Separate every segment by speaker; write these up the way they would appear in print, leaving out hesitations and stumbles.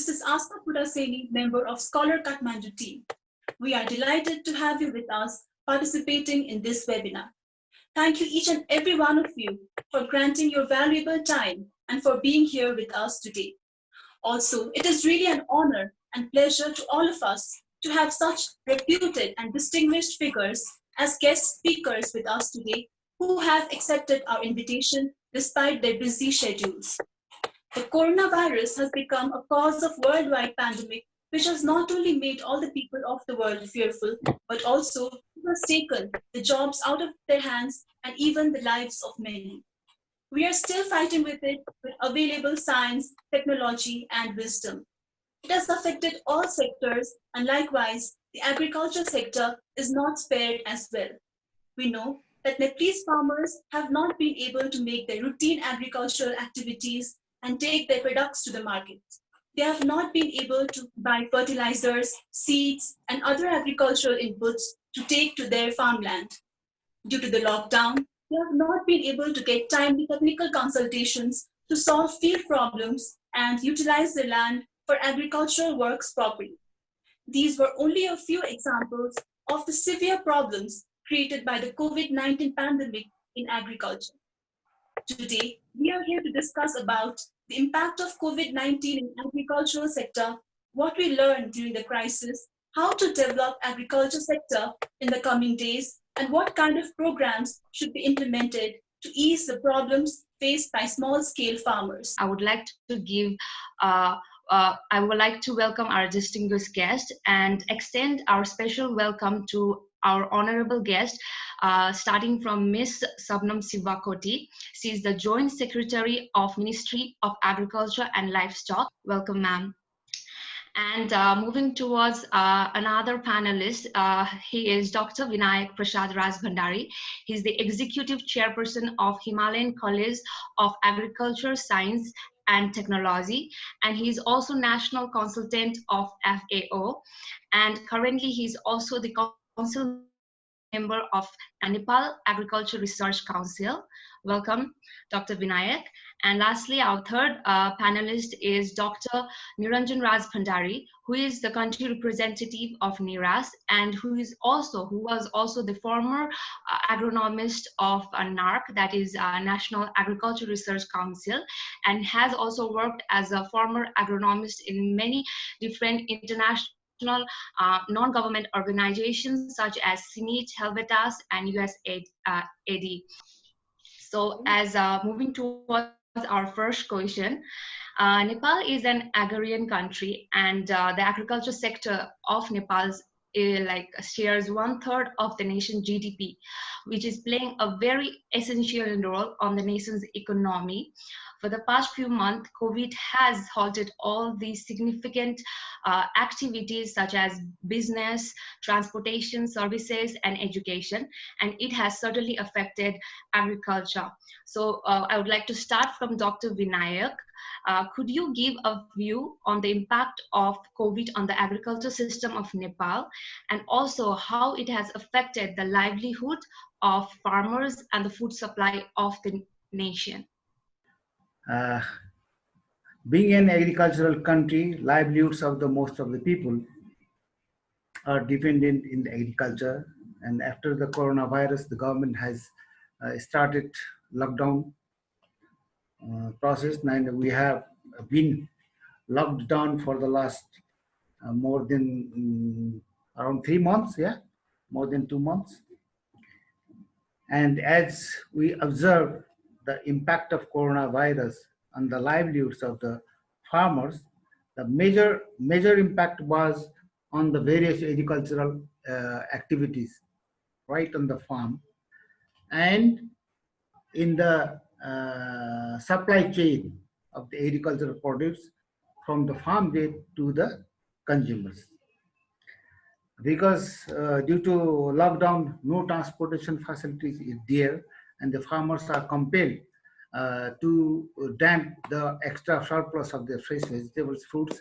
Speaker 1: This is Asma Puraseni, member of SCOLAR Kathmandu Team. We are delighted to have you with us participating in this webinar. Thank you each and every one of you for granting your valuable time and for being here with us today. Also, it is really an honor and pleasure to all of us to have such reputed and distinguished figures as guest speakers with us today who have accepted our invitation despite their busy schedules. The coronavirus has become a cause of worldwide pandemic, which has not only made all the people of the world fearful, but also has taken the jobs out of their hands and even the lives of many. We are still fighting with it with available science, technology, and wisdom. It has affected all sectors, and likewise, the agriculture sector is not spared as well. We know that Nepalese farmers have not been able to make their routine agricultural activities and take their products to the market. They have not been able to buy fertilizers, seeds, and other agricultural inputs to take to their farmland. Due to the lockdown, they have not been able to get timely technical consultations to solve field problems and utilize the land for agricultural works properly. These were only a few examples of the severe problems created by the COVID-19 pandemic in agriculture. Today, we are here to discuss about the impact of COVID-19 in agricultural sector, what we learned during the crisis, how to develop agriculture sector in the coming days, and what kind of programs should be implemented to ease the problems faced by small-scale farmers.
Speaker 2: I would like to welcome our distinguished guest and extend our special welcome to our honorable guest, starting from Ms. Sabnam Shivakoti. She is the Joint Secretary of Ministry of Agriculture and Livestock. Welcome, ma'am. And moving towards another panelist, he is Dr. Binayak Prasad Rajbhandari. He's the Executive Chairperson of Himalayan College of Agriculture, Science and Technology, and he's also National Consultant of FAO, and currently he's also the Council member of Nepal Agriculture Research Council. Welcome, Dr. Binayak. And lastly, our third panelist is Dr. Neeranjan Rajbhandari, who is the country representative of NIRAS and who was also the former agronomist of NARC, that is National Agriculture Research Council, and has also worked as a former agronomist in many different international non-government organizations such as CINIT, Helvetas, and USAID. So as moving towards our first question, Nepal is an agrarian country, and the agriculture sector of Nepal shares 1/3 of the nation's GDP, which is playing a very essential role on the nation's economy. For the past few months, COVID has halted all these significant activities such as business, transportation, services, and education, and it has certainly affected agriculture. So I would like to start from Dr. Binayak. Could you give a view on the impact of COVID on the agriculture system of Nepal, and also how it has affected the livelihood of farmers and the food supply of the nation?
Speaker 3: Being an agricultural country, livelihoods of the most of the people are dependent in the agriculture. And after the coronavirus, the government has started lockdown process, and we have been locked down for the last more than around 3 months, more than 2 months. And as we observe the impact of coronavirus on the livelihoods of the farmers, the major impact was on the various agricultural activities right on the farm and in the supply chain of the agricultural produce from the farm gate to the consumers. Because due to lockdown, no transportation facilities is there, and the farmers are compelled to dump the extra surplus of their fresh vegetables, fruits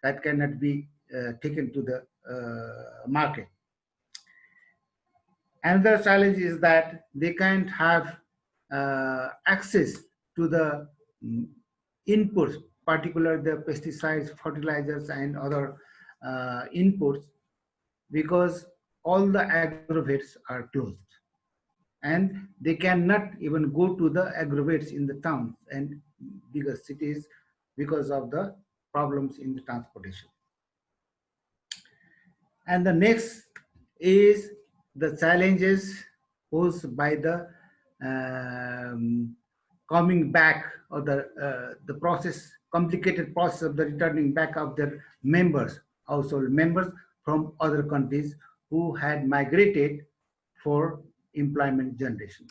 Speaker 3: that cannot be taken to the market. Another challenge is that they can't have access to the inputs particular the pesticides, fertilizers, and other inputs, because all the agrovets are closed, and they cannot even go to the agrovets in the towns and bigger cities because of the problems in the transportation. And the next is the challenges posed by the um, coming back, or the process, complicated process of the returning back of their members, household members from other countries who had migrated for employment generation.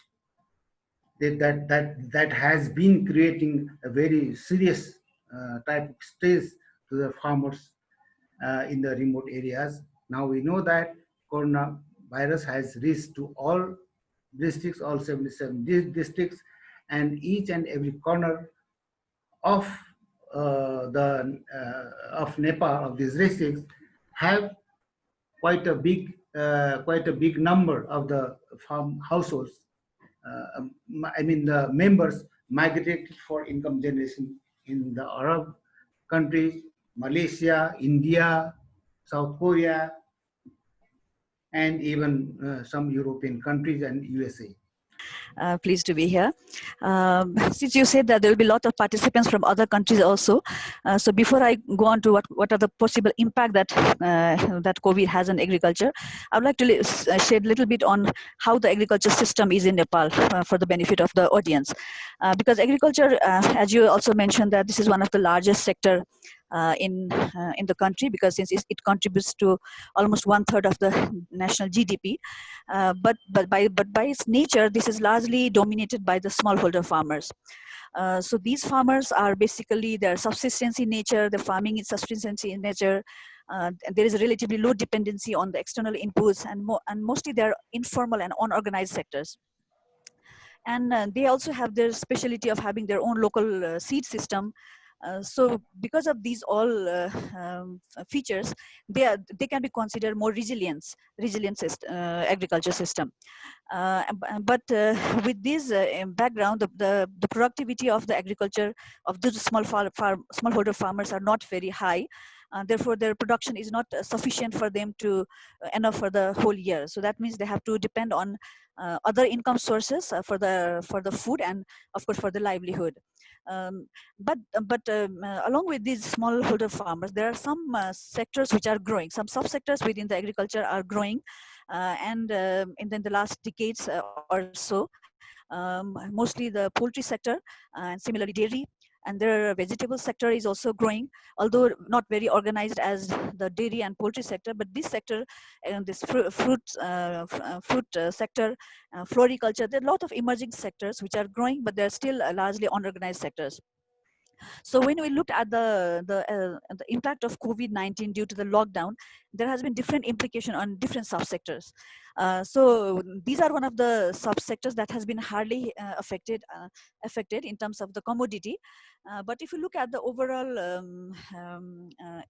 Speaker 3: That has been creating a very serious type of stress to the farmers in the remote areas. Now we know that coronavirus has reached to all districts, all 77 districts, and each and every corner of of Nepal, of these districts, have quite a big number of the farm households. I mean, the members migrated for income generation in the Arab countries, Malaysia, India, South Korea, and even some European countries and USA.
Speaker 4: Pleased to be here. Since you said that there will be a lot of participants from other countries also, so before I go on to what are the possible impact that that COVID has on agriculture, I would like to shed a little bit on how the agriculture system is in Nepal for the benefit of the audience. Because agriculture, as you also mentioned, that this is one of the largest sector in the country, because since it contributes to almost 1/3 of the national GDP, but by its nature, this is largely dominated by the smallholder farmers. So these farmers are basically, their subsistence in nature, the farming is subsistence in nature. There is a relatively low dependency on the external inputs, and mostly they are informal and unorganized sectors. And they also have their specialty of having their own local seed system. So because of these all features, they can be considered more resilient agriculture system. But with this background, the productivity of the agriculture of these smallholder farmers are not very high. Therefore, their production is not sufficient for them to enough for the whole year. So that means they have to depend on other income sources for the food, and of course for the livelihood. But along with these smallholder farmers, there are some sectors which are growing. Some subsectors within the agriculture are growing, and in the last decades or so, mostly the poultry sector and similarly dairy. And their vegetable sector is also growing, although not very organized as the dairy and poultry sector. But this sector, and this fruit sector, floriculture, there are a lot of emerging sectors which are growing, but they're still largely unorganized sectors. So when we looked at the impact of COVID-19 due to the lockdown, there has been different implication on different subsectors. So these are one of the subsectors that has been hardly affected in terms of the commodity. But if you look at the overall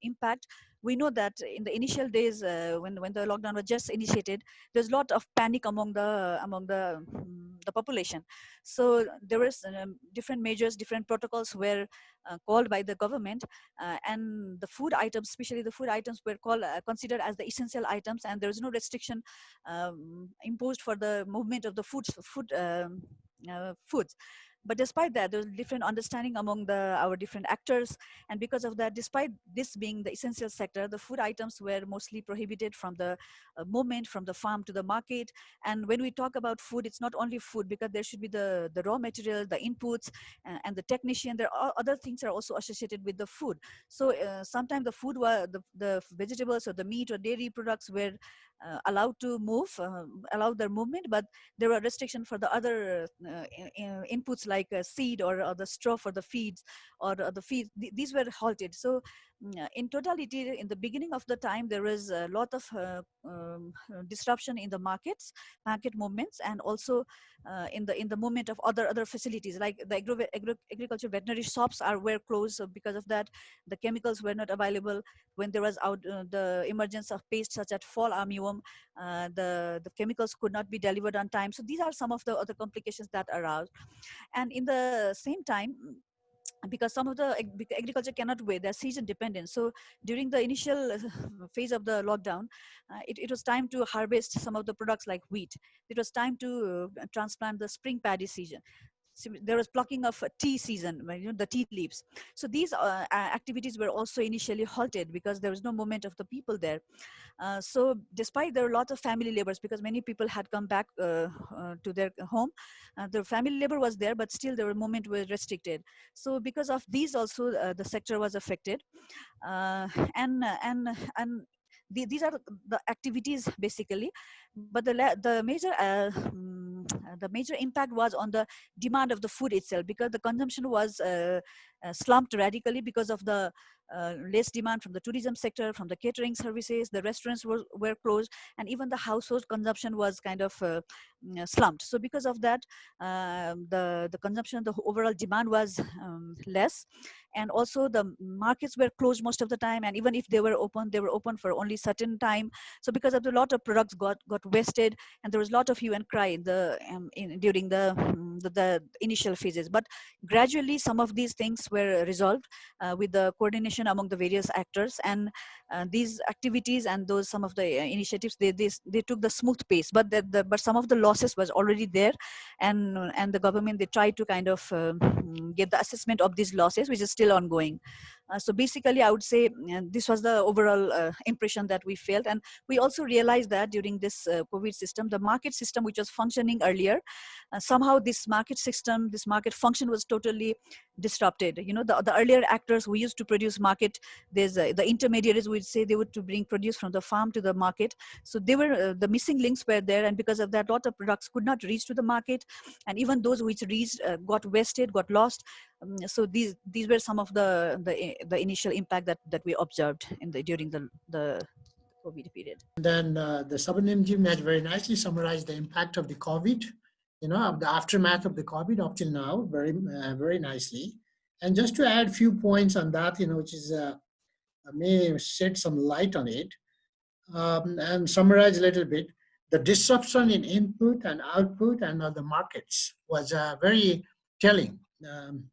Speaker 4: impact, we know that in the initial days when the lockdown was just initiated, there's a lot of panic among the population. So there was different measures, different protocols were called by the government, and the food items, especially the food items, were considered as the essential items, and there is no restriction imposed for the movement of the foods. But despite that, there's different understanding among our different actors, and because of that, despite this being the essential sector, the food items were mostly prohibited from the movement from the farm to the market. And when we talk about food, it's not only food, because there should be the raw material, the inputs, and the technician. There are other things are also associated with the food. So sometimes the food were the vegetables or the meat or dairy products were allowed to move, allow their movement, but there were restrictions for the other inputs like seed or the straw for the feeds or the feed. These were halted. So in totality, in the beginning of the time, there was a lot of disruption in the market movements, and also in the movement of other facilities, like the agriculture veterinary shops were closed. So because of that, the chemicals were not available. When there was the emergence of pests such as fall armyworm, the chemicals could not be delivered on time. So these are some of the other complications that arose. And in the same time, because some of the agriculture cannot wait, they're season dependent. So during the initial phase of the lockdown, it was time to harvest some of the products like wheat. It was time to transplant the spring paddy season. So there was plucking of tea season, the tea leaves. So these activities were also initially halted because there was no movement of the people there. So despite there were lots of family labors, because many people had come back to their home, the family labor was there, but still their movement was restricted. So because of these also, the sector was affected. uh, and uh, and and these are the activities basically, but the major impact was on the demand of the food itself, because the consumption was slumped radically because of the less demand from the tourism sector, from the catering services. The restaurants were closed, and even the household consumption was kind of slumped. So because of that, the consumption, the overall demand was less, and also the markets were closed most of the time, and even if they were open for only certain time. So because of the lot of products got wasted, and there was a lot of hue and cry during the initial phases. But gradually some of these things were resolved with the coordination among the various actors, and these activities and those some of the initiatives, they took the smooth pace, but but some of the losses was already there, and the government, they tried to kind of get the assessment of these losses, which is still ongoing. So basically I would say this was the overall impression that we felt. And we also realized that during this COVID system, the market system which was functioning earlier, somehow this market function was totally disrupted. The earlier actors who used to produce market, there's the intermediaries would say they would to bring produce from the farm to the market. So they were the missing links were there, and because of that, a lot of products could not reach to the market, and even those which reached got wasted, got lost. So these were some of the initial impact that we observed during the COVID period.
Speaker 5: Then the Sabnam Jim has very nicely summarized the impact of the COVID, of the aftermath of the COVID up till now, very nicely. And just to add a few points on that, which is may shed some light on it, and summarize a little bit. The disruption in input and output and the markets was very telling in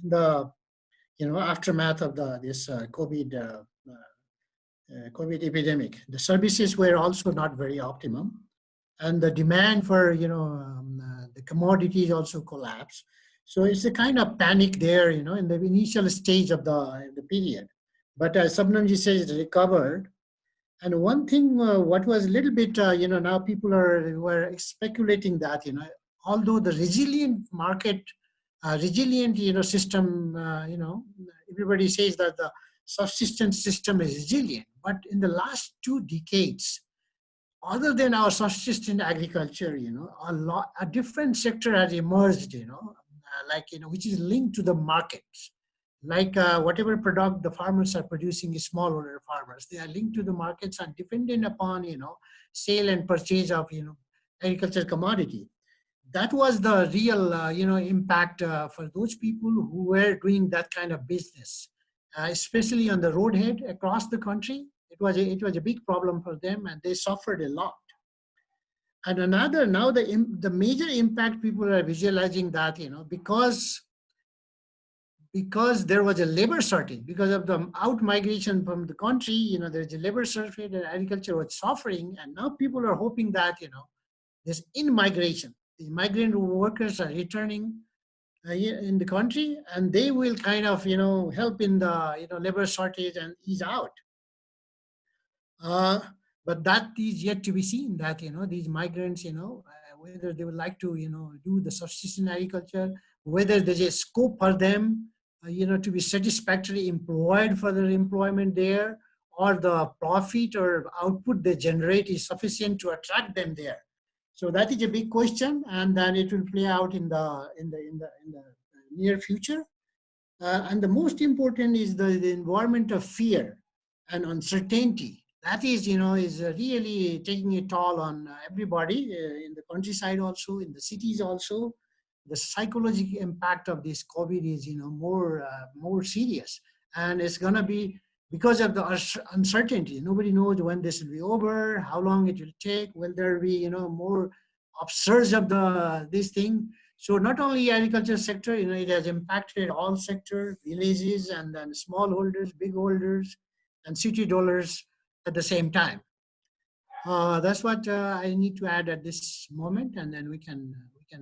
Speaker 5: the aftermath of this COVID epidemic. The services were also not very optimum, and the demand for the commodities also collapsed. So it's a kind of panic there, in the initial stage of the period. But as Sabnamji says, it recovered. And one thing, what was a little bit, now people were speculating that, although the resilient market, resilient, system, everybody says that the subsistence system is resilient. But in the last 2 decades, other than our subsistence agriculture, a different sector has emerged, which is linked to the markets. Like whatever product the farmers are producing, is smallholder farmers. They are linked to the markets and dependent upon, sale and purchase of, agricultural commodity. That was the real, impact for those people who were doing that kind of business, especially on the roadhead across the country. It was a big problem for them, and they suffered a lot. And another, now the major impact people are visualizing that, because there was a labor shortage, because of the out-migration from the country, there's a labor shortage and agriculture was suffering. And now people are hoping that, this in-migration, the migrant workers are returning in the country, and they will kind of, help in the, labor shortage and ease out. But that is yet to be seen, that, these migrants, whether they would like to, do the subsistence agriculture, whether there's a scope for them, to be satisfactorily employed for their employment there, or the profit or output they generate is sufficient to attract them there. So that is a big question, and then it will play out in the near future. And the most important is the environment of fear and uncertainty. That is, is really taking a toll on everybody in the countryside, also in the cities, also. The psychological impact of this COVID is, more serious, and it's going to be because of the uncertainty. Nobody knows when this will be over, how long it will take, will there be, more upsurge of this thing. So not only agriculture sector, it has impacted all sector, villages, and then smallholders, big holders, and city dwellers at the same time. That's what I need to add at this moment, and then we can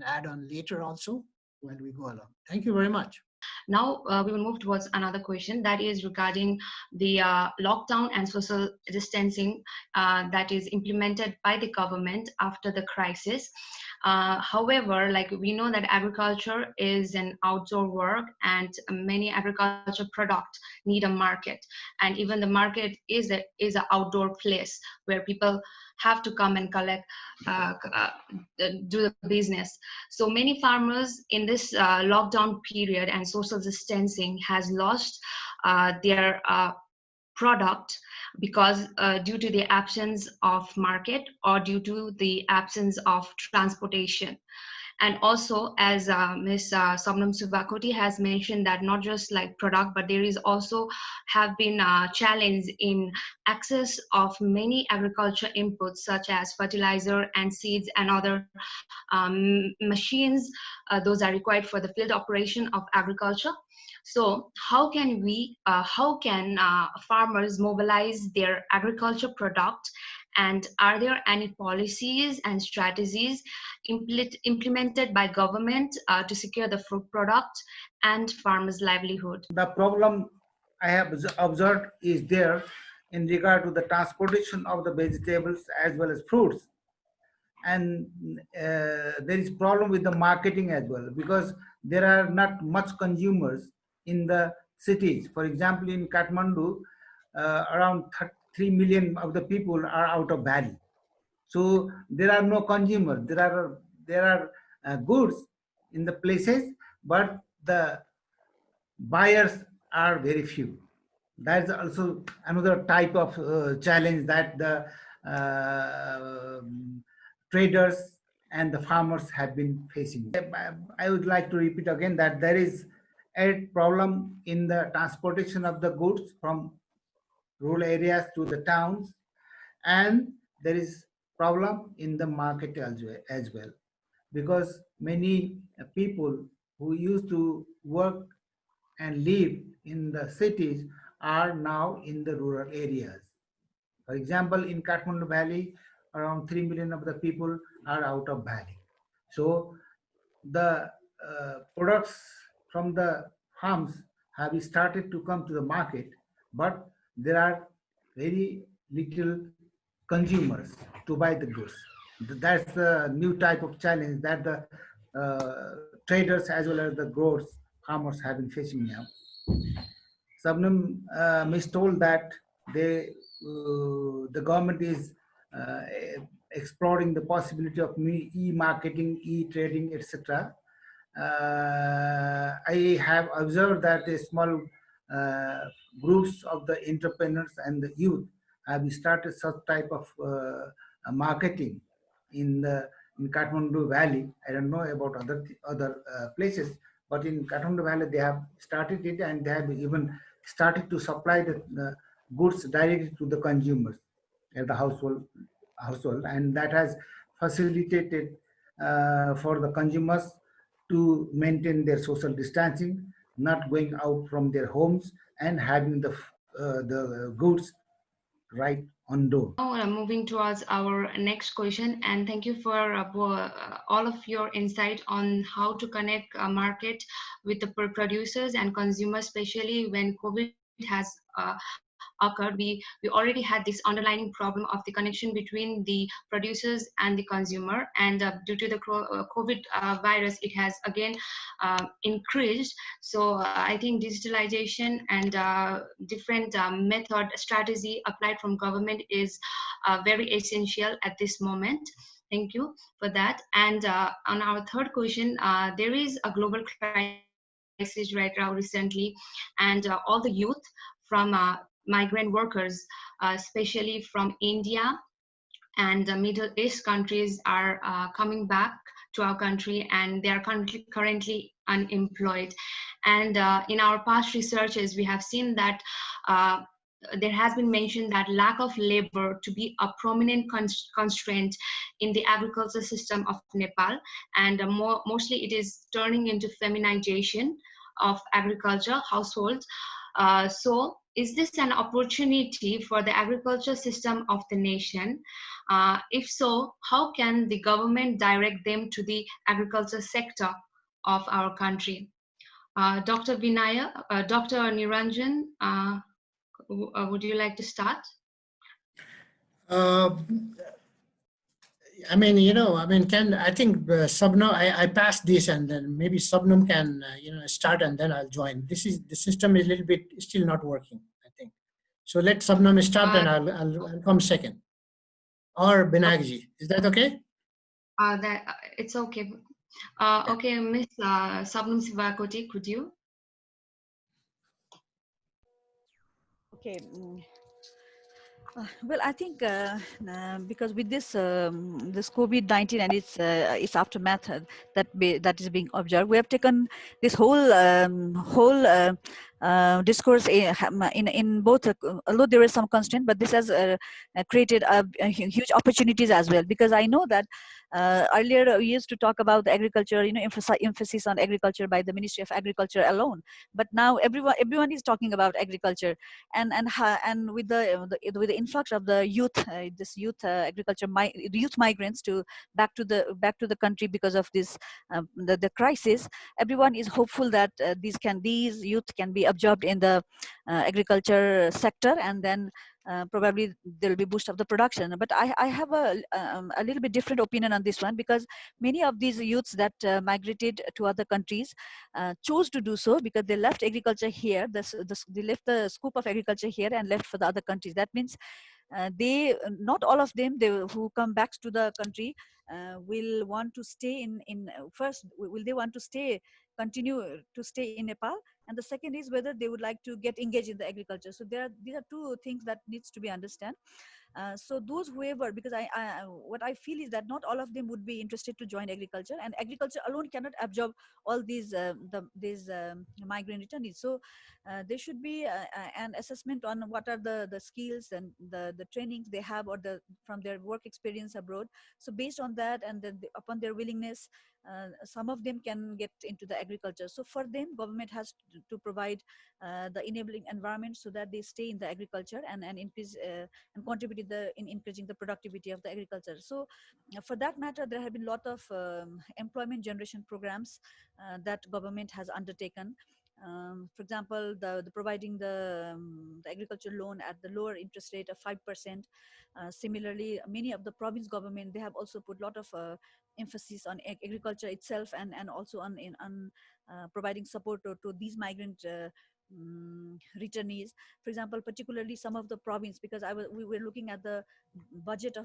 Speaker 5: add on later also when we go along. Thank you very much.
Speaker 2: Now we will move towards another question that is regarding the lockdown and social distancing that is implemented by the government after the crisis. However, like we know that agriculture is an outdoor work, and many agriculture products need a market, and even the market is an outdoor place where people have to come and collect, do the business. So many farmers in this lockdown period and social distancing has lost their product because due to the absence of market or due to the absence of transportation. And also, as Ms. Sabnam Shivakoti has mentioned, that not just like product, but there is also have been a challenge in access of many agriculture inputs such as fertilizer and seeds and other machines. Those are required for the field operation of agriculture. So how can farmers mobilize their agriculture product, and are there any policies and strategies implemented by government to secure the fruit product and farmers' livelihood?
Speaker 3: The problem I have observed is there in regard to the transportation of the vegetables as well as fruits. And there is problem with the marketing as well, because there are not much consumers in the cities. For example, in Kathmandu, around 3 million of the people are out of valley. So there are no consumers. There are goods in the places, but the buyers are very few. That's also another type of challenge that the traders and the farmers have been facing. I would like to repeat again that there is a problem in the transportation of the goods from rural areas to the towns, and there is problem in the market as well, because many people who used to work and live in the cities are now in the rural areas. For example, in Kathmandu Valley, around 3 million of the people are out of valley. So the products from the farms have started to come to the market, but there are very little consumers to buy the goods. That's the new type of challenge that the traders as well as the growers, farmers have been facing now. Sabnam Miss told that the government is exploring the possibility of e-marketing, e-trading, etc. I have observed that a small groups of the entrepreneurs and the youth have started such type of marketing in Kathmandu Valley. I don't know about other places, but in Kathmandu Valley they have started it, and they have even started to supply the goods directly to the consumers at the household, and that has facilitated for the consumers to maintain their social distancing, not going out from their homes, and having the goods right on door.
Speaker 2: Now moving towards our next question, and thank you for all of your insight on how to connect a market with the producers and consumers, especially when COVID has occurred. We already had this underlying problem of the connection between the producers and the consumer, and due to the COVID virus, it has again increased. So I think digitalization and different method strategy applied from government is very essential at this moment. Thank you for that. And on our third question, there is a global crisis right now recently, and all the youth from migrant workers, especially from India and the Middle East countries, are coming back to our country, and they are currently unemployed. And in our past researches, we have seen that there has been mentioned that lack of labor to be a prominent constraint in the agriculture system of Nepal, and mostly it is turning into feminization of agriculture households. So is this an opportunity for the agriculture system of the nation? If so, how can the government direct them to the agriculture sector of our country? Dr. Vinaya, Dr. Neeranjan, would you like to start?
Speaker 5: Uh, I mean, I think Sabnam, I passed this, and then maybe Sabnam can, start, and then I'll join. The system is a little bit still not working, I think. So let Sabnam start, and I'll come second. Or Binayakji, is that okay?
Speaker 2: It's okay. Okay, Miss Sabnam Shivakoti, could you?
Speaker 4: Okay. Well, I think because with this this COVID-19 and its aftermath that is being observed, we have taken this whole discourse in both. Although there is some constraint, but this has created huge opportunities as well. Because I know that earlier we used to talk about the agriculture, emphasis on agriculture by the Ministry of Agriculture alone. But now everyone is talking about agriculture, and with the influx of the youth, this youth agriculture, youth migrants back to the country because of this the crisis. Everyone is hopeful that these youth can be absorbed in the agriculture sector, and then probably there will be boost of the production. But I have a little bit different opinion on this one, because many of these youths that migrated to other countries chose to do so because they left agriculture here. They left the scope of agriculture here and left for the other countries. That means they, not all of them, who come back to the country will want to stay in first, will they want to continue to stay in Nepal, and the second is whether they would like to get engaged in the agriculture. So these are two things that needs to be understood. So those whoever, because what I feel is that not all of them would be interested to join agriculture, and agriculture alone cannot absorb all these migrant returnees. So there should be an assessment on what are the skills and the trainings they have, or from their work experience abroad. So based on that, and then upon their willingness, some of them can get into the agriculture. So for them, government has to provide the enabling environment so that they stay in the agriculture and increase and contribute in increasing the productivity of the agriculture. So for that matter, there have been a lot of employment generation programs that government has undertaken. For example, the providing the agriculture loan at the lower interest rate of 5%. Similarly, many of the province government, they have also put a lot of emphasis on agriculture itself, and also on providing support to these migrant returnees. For example, particularly some of the province, because we were looking at the budget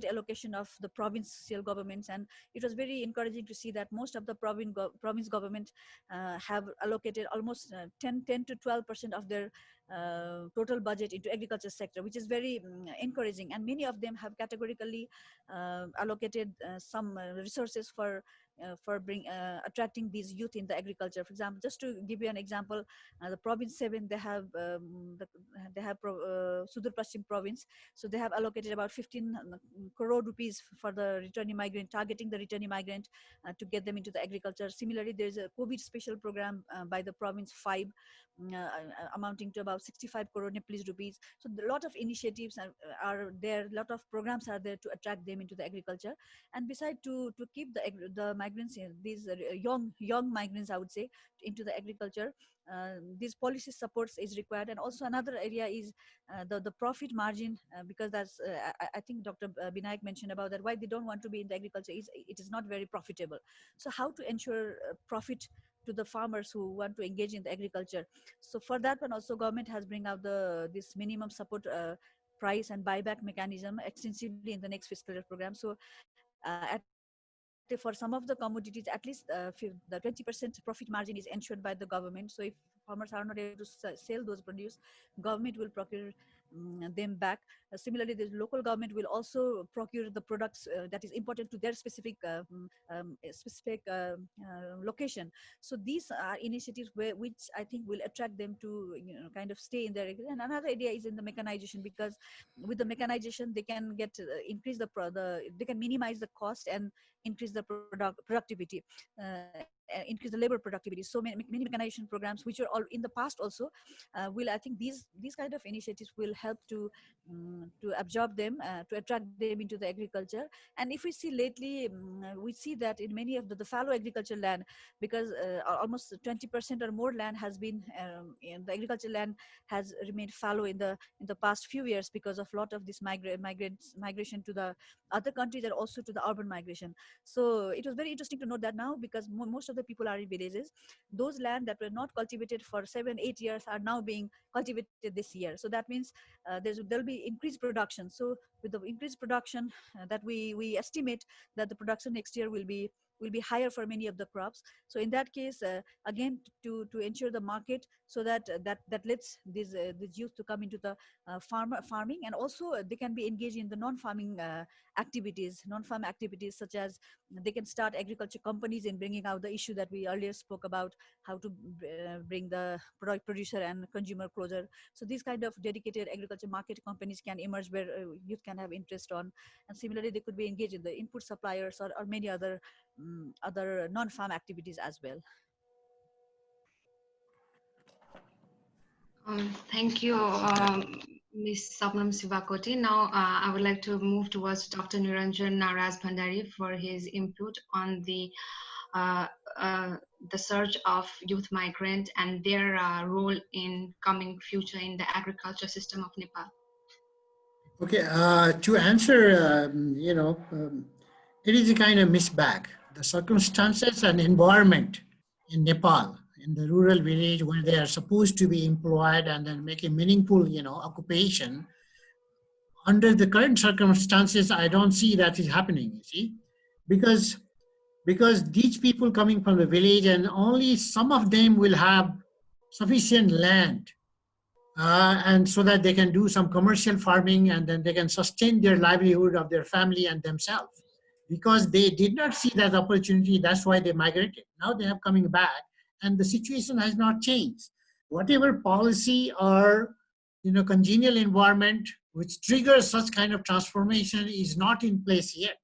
Speaker 4: allocation of the provincial governments, and it was very encouraging to see that most of the province government have allocated almost 10 to 12% of their total budget into agriculture sector, which is very encouraging. And many of them have categorically allocated some resources for attracting these youth in the agriculture. For example, just to give you an example, the province 7, they have Sudur Paschim province, so they have allocated about 15 crore rupees for the returning migrant, targeting the returning migrant to get them into the agriculture. Similarly, there is a COVID special program by the province 5, amounting to about 65 crore Nepalese rupees. So a lot of initiatives are there, a lot of programs are there to attract them into the agriculture. And besides, to keep the migrants, these young migrants, I would say, into the agriculture, these policy supports is required. And also another area is the profit margin, because that's I think Dr. Binayak mentioned about that, why they don't want to be in the agriculture is it is not very profitable. So how to ensure profit to the farmers who want to engage in the agriculture? So for that one also, government has bring out this minimum support price and buyback mechanism extensively in the next fiscal year program. So for some of the commodities, at least the 20% profit margin is ensured by the government. So if farmers are not able to sell those produce, government will procure them back. Similarly, the local government will also procure the products that is important to their specific location. So these are initiatives which I think will attract them to kind of stay in their area. And another idea is in the mechanization, because with the mechanization they can get increase they can minimize the cost and increase the productivity. Increase the labor productivity. So many mechanization programs which are all in the past also will, I think these kind of initiatives will help to absorb them, to attract them into the agriculture. And if we see lately, we see that in many of the fallow agriculture land, because almost 20% or more land has been in the agriculture land has remained fallow in the past few years because of a lot of this migration to the other countries and also to the urban migration. So it was very interesting to note that now, because most of the people are in villages, those land that were not cultivated for 7-8 years are now being cultivated this year. So that means there'll be increased production. So with the increased production that we estimate that the production next year will be higher for many of the crops. So in that case, again, to ensure the market, so that lets these youth to come into the farming, and also they can be engaged in the non-farming non-farm activities, such as they can start agriculture companies in bringing out the issue that we earlier spoke about, how to bring the producer and consumer closer. So these kind of dedicated agriculture market companies can emerge where youth can have interest on. And similarly, they could be engaged in the input suppliers or many other non-farm activities as well.
Speaker 2: Thank you, Ms. Sabnam Shivakoti. Now, I would like to move towards Dr. Neeranjan Rajbhandari for his input on the surge of youth migrant and their role in coming future in the agriculture system of Nepal.
Speaker 5: Okay, to answer, it is a kind of mixed bag. The circumstances and environment in Nepal, in the rural village where they are supposed to be employed and then make a meaningful, occupation, under the current circumstances, I don't see that is happening, you see, because these people coming from the village, and only some of them will have sufficient land, and so that they can do some commercial farming, and then they can sustain their livelihood of their family and themselves. Because they did not see that opportunity, that's why they migrated. Now they are coming back, and the situation has not changed. Whatever policy or congenial environment which triggers such kind of transformation is not in place yet,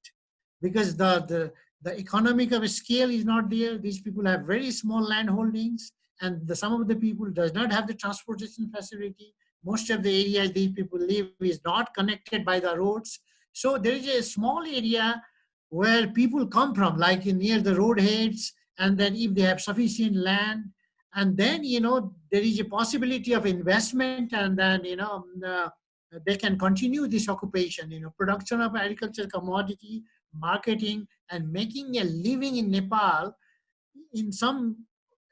Speaker 5: because the economic of scale is not there. These people have very small land holdings, and some of the people does not have the transportation facility. Most of the areas these people live is not connected by the roads. So there is a small area where people come from, like near the road heads, and then if they have sufficient land, and then there is a possibility of investment, and then they can continue this occupation, production of agricultural commodity, marketing, and making a living in Nepal in some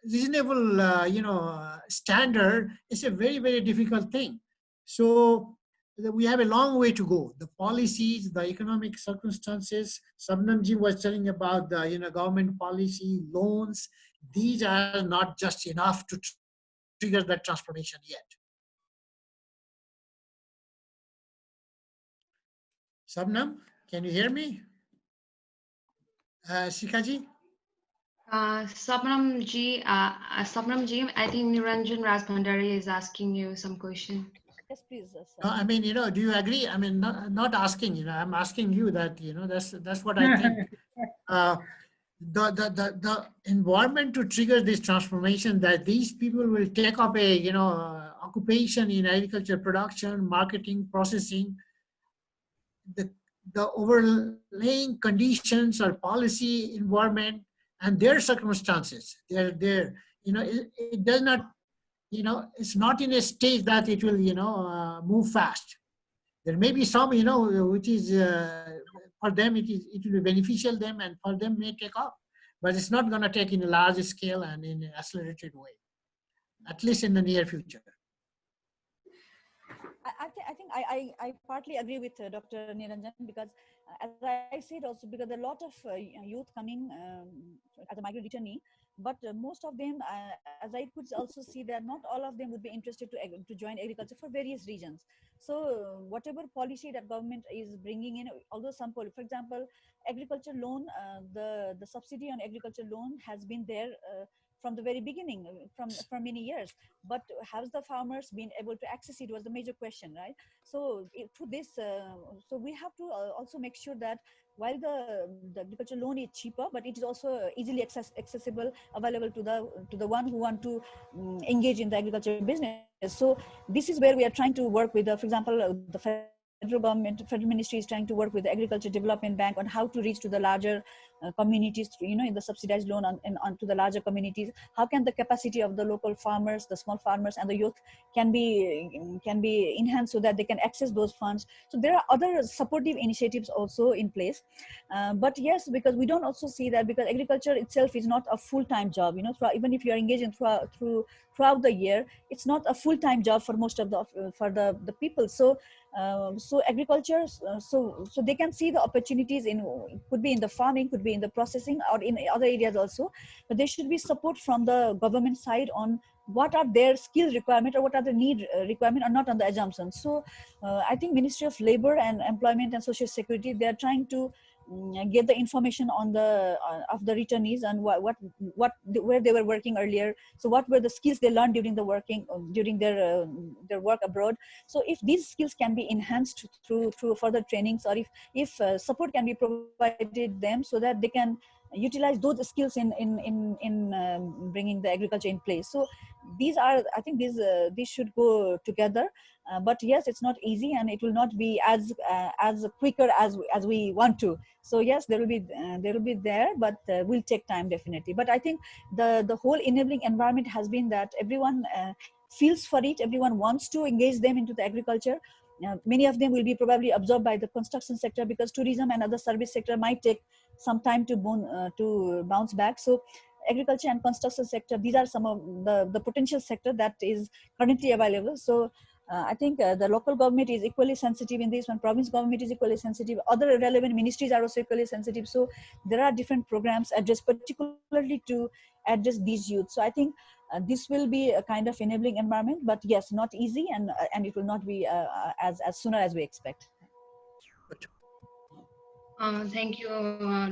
Speaker 5: reasonable standard is a very, very difficult thing. So we have a long way to go. The policies, the economic circumstances, Sabnamji was telling about the government policy, loans, these are not just enough to trigger that transformation yet. Sabnam, can you hear me? Shikaji?
Speaker 2: Sabnam ji, I think Neeranjan Rajbhandari is asking you some question.
Speaker 4: Yes, please.
Speaker 5: No, I mean, do you agree? I mean, not asking, I'm asking you that, that's what I think. The environment to trigger this transformation, that these people will take up a, occupation in agriculture production, marketing, processing, the overlaying conditions or policy environment and their circumstances, they're it does not, it's not in a stage that it will, move fast. There may be some, which is, for them, it will be beneficial them, and for them may take off, but it's not going to take in a large scale and in an accelerated way, at least in the near future.
Speaker 4: I think I partly agree with Dr. Neeranjan, because as I said also, because there are a lot of youth coming as a migrant returnee, but most of them, as I could also see, that not all of them would be interested to join agriculture for various reasons. So whatever policy that government is bringing in, although some policy, for example, agriculture loan, the subsidy on agriculture loan has been there from the very beginning, from many years, but has the farmers been able to access it was the major question, right? So through this, so we have to also make sure that while the agriculture loan is cheaper, but it is also easily accessible, available to the one who want to engage in the agriculture business. So this is where we are trying to work with, for example, the federal government, federal ministry is trying to work with the Agriculture Development Bank on how to reach to the larger communities, in the subsidized loan onto the larger communities. How can the capacity of the local farmers, the small farmers, and the youth can be enhanced so that they can access those funds? So there are other supportive initiatives also in place, but yes, because we don't also see that, because agriculture itself is not a full-time job. Even if you are engaged in throughout the year, it's not a full-time job for most of the people. So agriculture, so they can see the opportunities in, could be in the farming, could be in the processing, or in other areas also, but there should be support from the government side on what are their skill requirement or what are the need requirement, or not on the assumptions. So I think Ministry of Labor and Employment and Social Security, they are trying to get the information on the of the returnees and where they were working earlier. So what were the skills they learned during the working during their work abroad. So if these skills can be enhanced through further trainings, or if support can be provided them so that they can utilize those skills in bringing the agriculture in place. So these are, I think these should go together. But yes, it's not easy, and it will not be as quicker as we want to. So yes, there will be there, but will take time, definitely. But I think the whole enabling environment has been that everyone feels for it, everyone wants to engage them into the agriculture. Many of them will be probably absorbed by the construction sector, because tourism and other service sector might take some time to bounce back. So agriculture and construction sector, these are some of the potential sector that is currently available. So I think the local government is equally sensitive in this one, province government is equally sensitive, other relevant ministries are also equally sensitive. So there are different programs addressed particularly to address these youth. So I think this will be a kind of enabling environment, but yes, not easy, and it will not be as sooner as we expect.
Speaker 2: Thank you,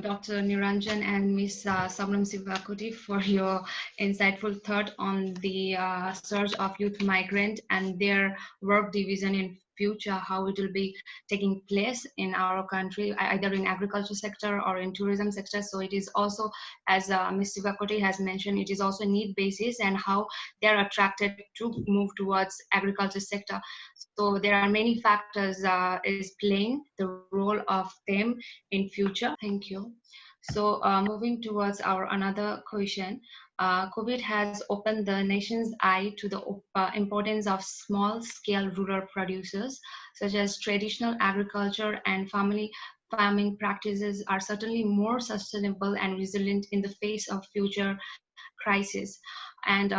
Speaker 2: Dr. Neeranjan and Ms. Sabnam Shivakoti, for your insightful thought on the surge of youth migrant and their work division in future, how it will be taking place in our country, either in agriculture sector or in tourism sector. So it is also, as Ms. Shivakoti has mentioned, it is also need basis and how they are attracted to move towards agriculture sector. So there are many factors is playing the role of them in future. Thank you. So moving towards our another question, COVID has opened the nation's eye to the importance of small-scale rural producers, such as traditional agriculture and family farming practices are certainly more sustainable and resilient in the face of future crisis. And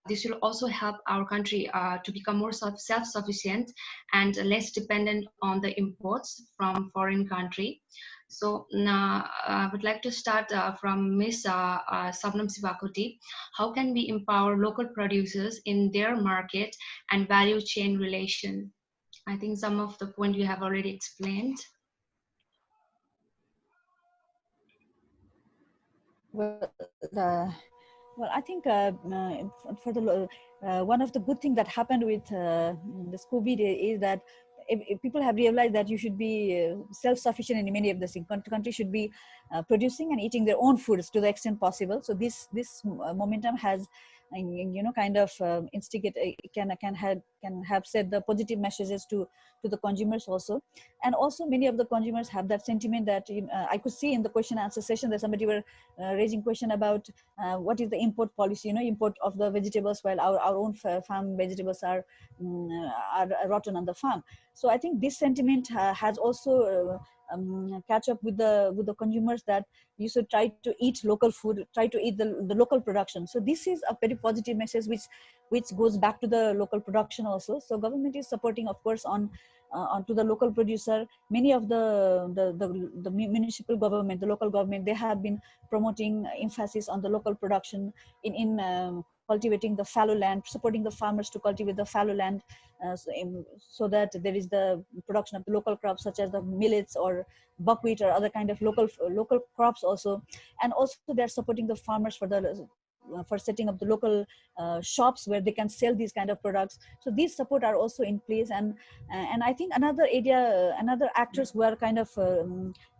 Speaker 2: this will also help our country to become more self-sufficient and less dependent on the imports from foreign country. So now I would like to start from Ms. Sabnam Shivakoti. How can we empower local producers in their market and value chain relation? I think some of the point you have already explained.
Speaker 4: Well, I think for the one of the good things that happened with this COVID is that if people have realized that you should be self-sufficient in many of the things. Country should be producing and eating their own foods to the extent possible. So this momentum has, kind of instigate can have said the positive messages to the consumers also. And also many of the consumers have that sentiment that I could see in the question answer session that somebody were raising question about what is the import policy, import of the vegetables, while our own farm vegetables are rotten on the farm. So I think this sentiment has also catch up with the consumers that you should try to eat local food, try to eat the local production. So this is a very positive message which goes back to the local production also. So government is supporting, of course, on to the local producer. Many of the municipal government, the local government, they have been promoting emphasis on the local production in cultivating the fallow land, supporting the farmers to cultivate the fallow land, so that there is the production of the local crops such as the millets or buckwheat or other kind of local crops also. And also they're supporting the farmers for setting up the local shops where they can sell these kind of products. So these support are also in place. And I think another area, another actors who are kind of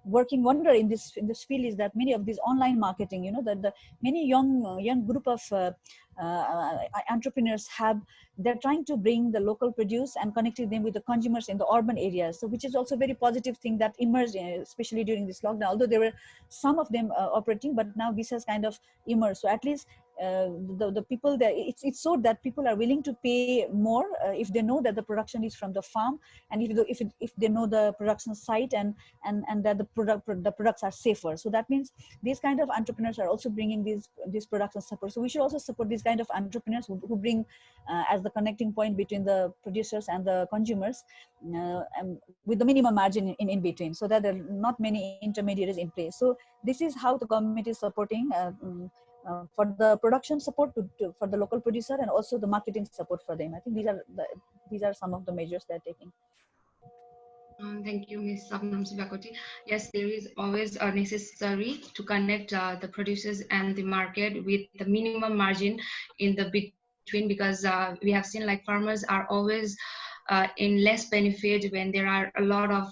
Speaker 4: working wonder in this field is that many of these online marketing, that the many young group of entrepreneurs they're trying to bring the local produce and connecting them with the consumers in the urban areas. So which is also a very positive thing that emerged, especially during this lockdown, although there were some of them operating, but now this has kind of emerged. So at least the people there, it's so that people are willing to pay more if they know that the production is from the farm, and if they know the production site, and that the products are safer. So that means these kind of entrepreneurs are also bringing these products and support. So we should also support these kind of entrepreneurs who bring as the connecting point between the producers and the consumers, and with the minimum margin in between, so that there are not many intermediaries in place. So this is how the government is supporting for the production support for the local producer, and also the marketing support for them. I think these are some of the measures they're taking.
Speaker 2: Thank you, Ms. Sabnam Shivakoti. Yes, there is always necessary to connect the producers and the market with the minimum margin in the between, because we have seen like farmers are always in less benefit when there are a lot of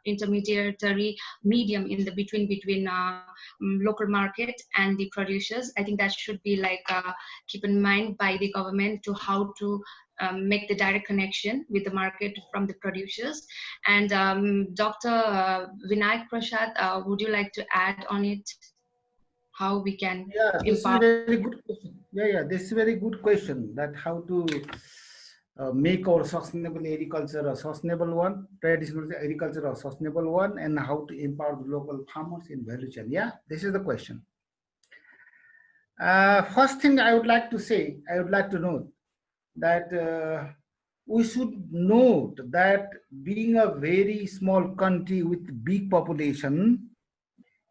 Speaker 2: intermediary medium in the between local market and the producers. I think that should be like keep in mind by the government to how to make the direct connection with the market from the producers. And Dr. Binayak Prasad, would you like to add on it? How we can
Speaker 3: this is a very good question. This is a very good question, that how to make our sustainable agriculture a sustainable one, traditional agriculture a sustainable one, and how to empower the local farmers in value chain. This is the question. First thing I would like to say, I would like to note that we should note that being a very small country with big population,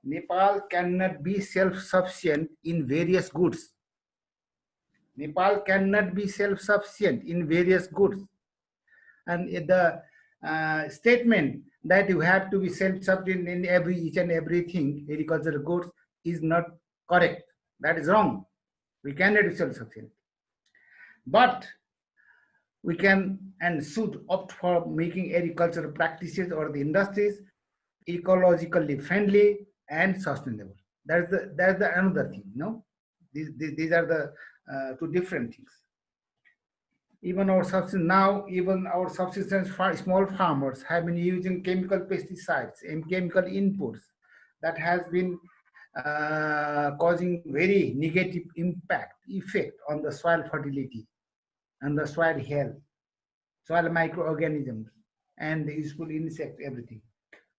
Speaker 3: Nepal cannot be self-sufficient in various goods. Nepal cannot be self-sufficient in various goods. And the statement that you have to be self-sufficient in each and everything, agricultural goods, is not correct. That is wrong. We cannot be self-sufficient. But we can and should opt for making agricultural practices or the industries ecologically friendly and sustainable. That's the another thing. These are the two different things. Even our subsistence small farmers have been using chemical pesticides and chemical inputs that has been causing very negative effect on the soil fertility and the soil health, soil microorganisms, and the useful insects, everything.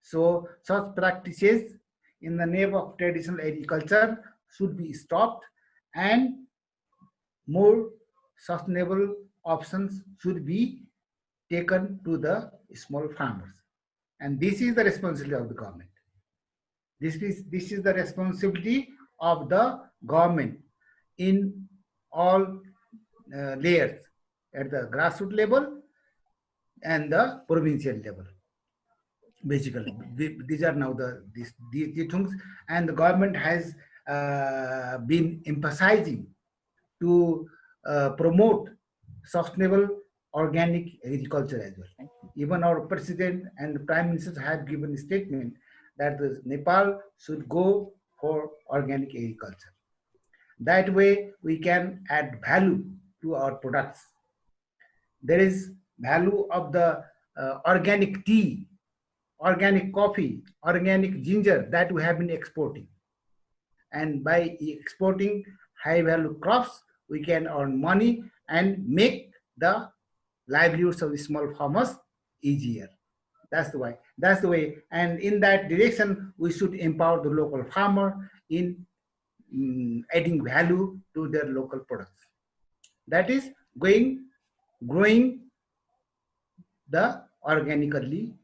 Speaker 3: So such practices in the name of traditional agriculture should be stopped, and more sustainable options should be taken to the small farmers. And this is the responsibility of the government. This is the responsibility of the government in all layers, at the grassroots level and the provincial level. Basically, these are now these things, and the government has been emphasizing to promote sustainable organic agriculture as well. Even our president and the prime minister have given a statement that Nepal should go for organic agriculture. That way we can add value to our products. There is value of the organic tea, organic coffee, organic ginger that we have been exporting. And by exporting high value crops, we can earn money and make the livelihoods of the small farmers easier. That's the way. That's the way. And in that direction, we should empower the local farmer in adding value to their local products. That is growing the organically,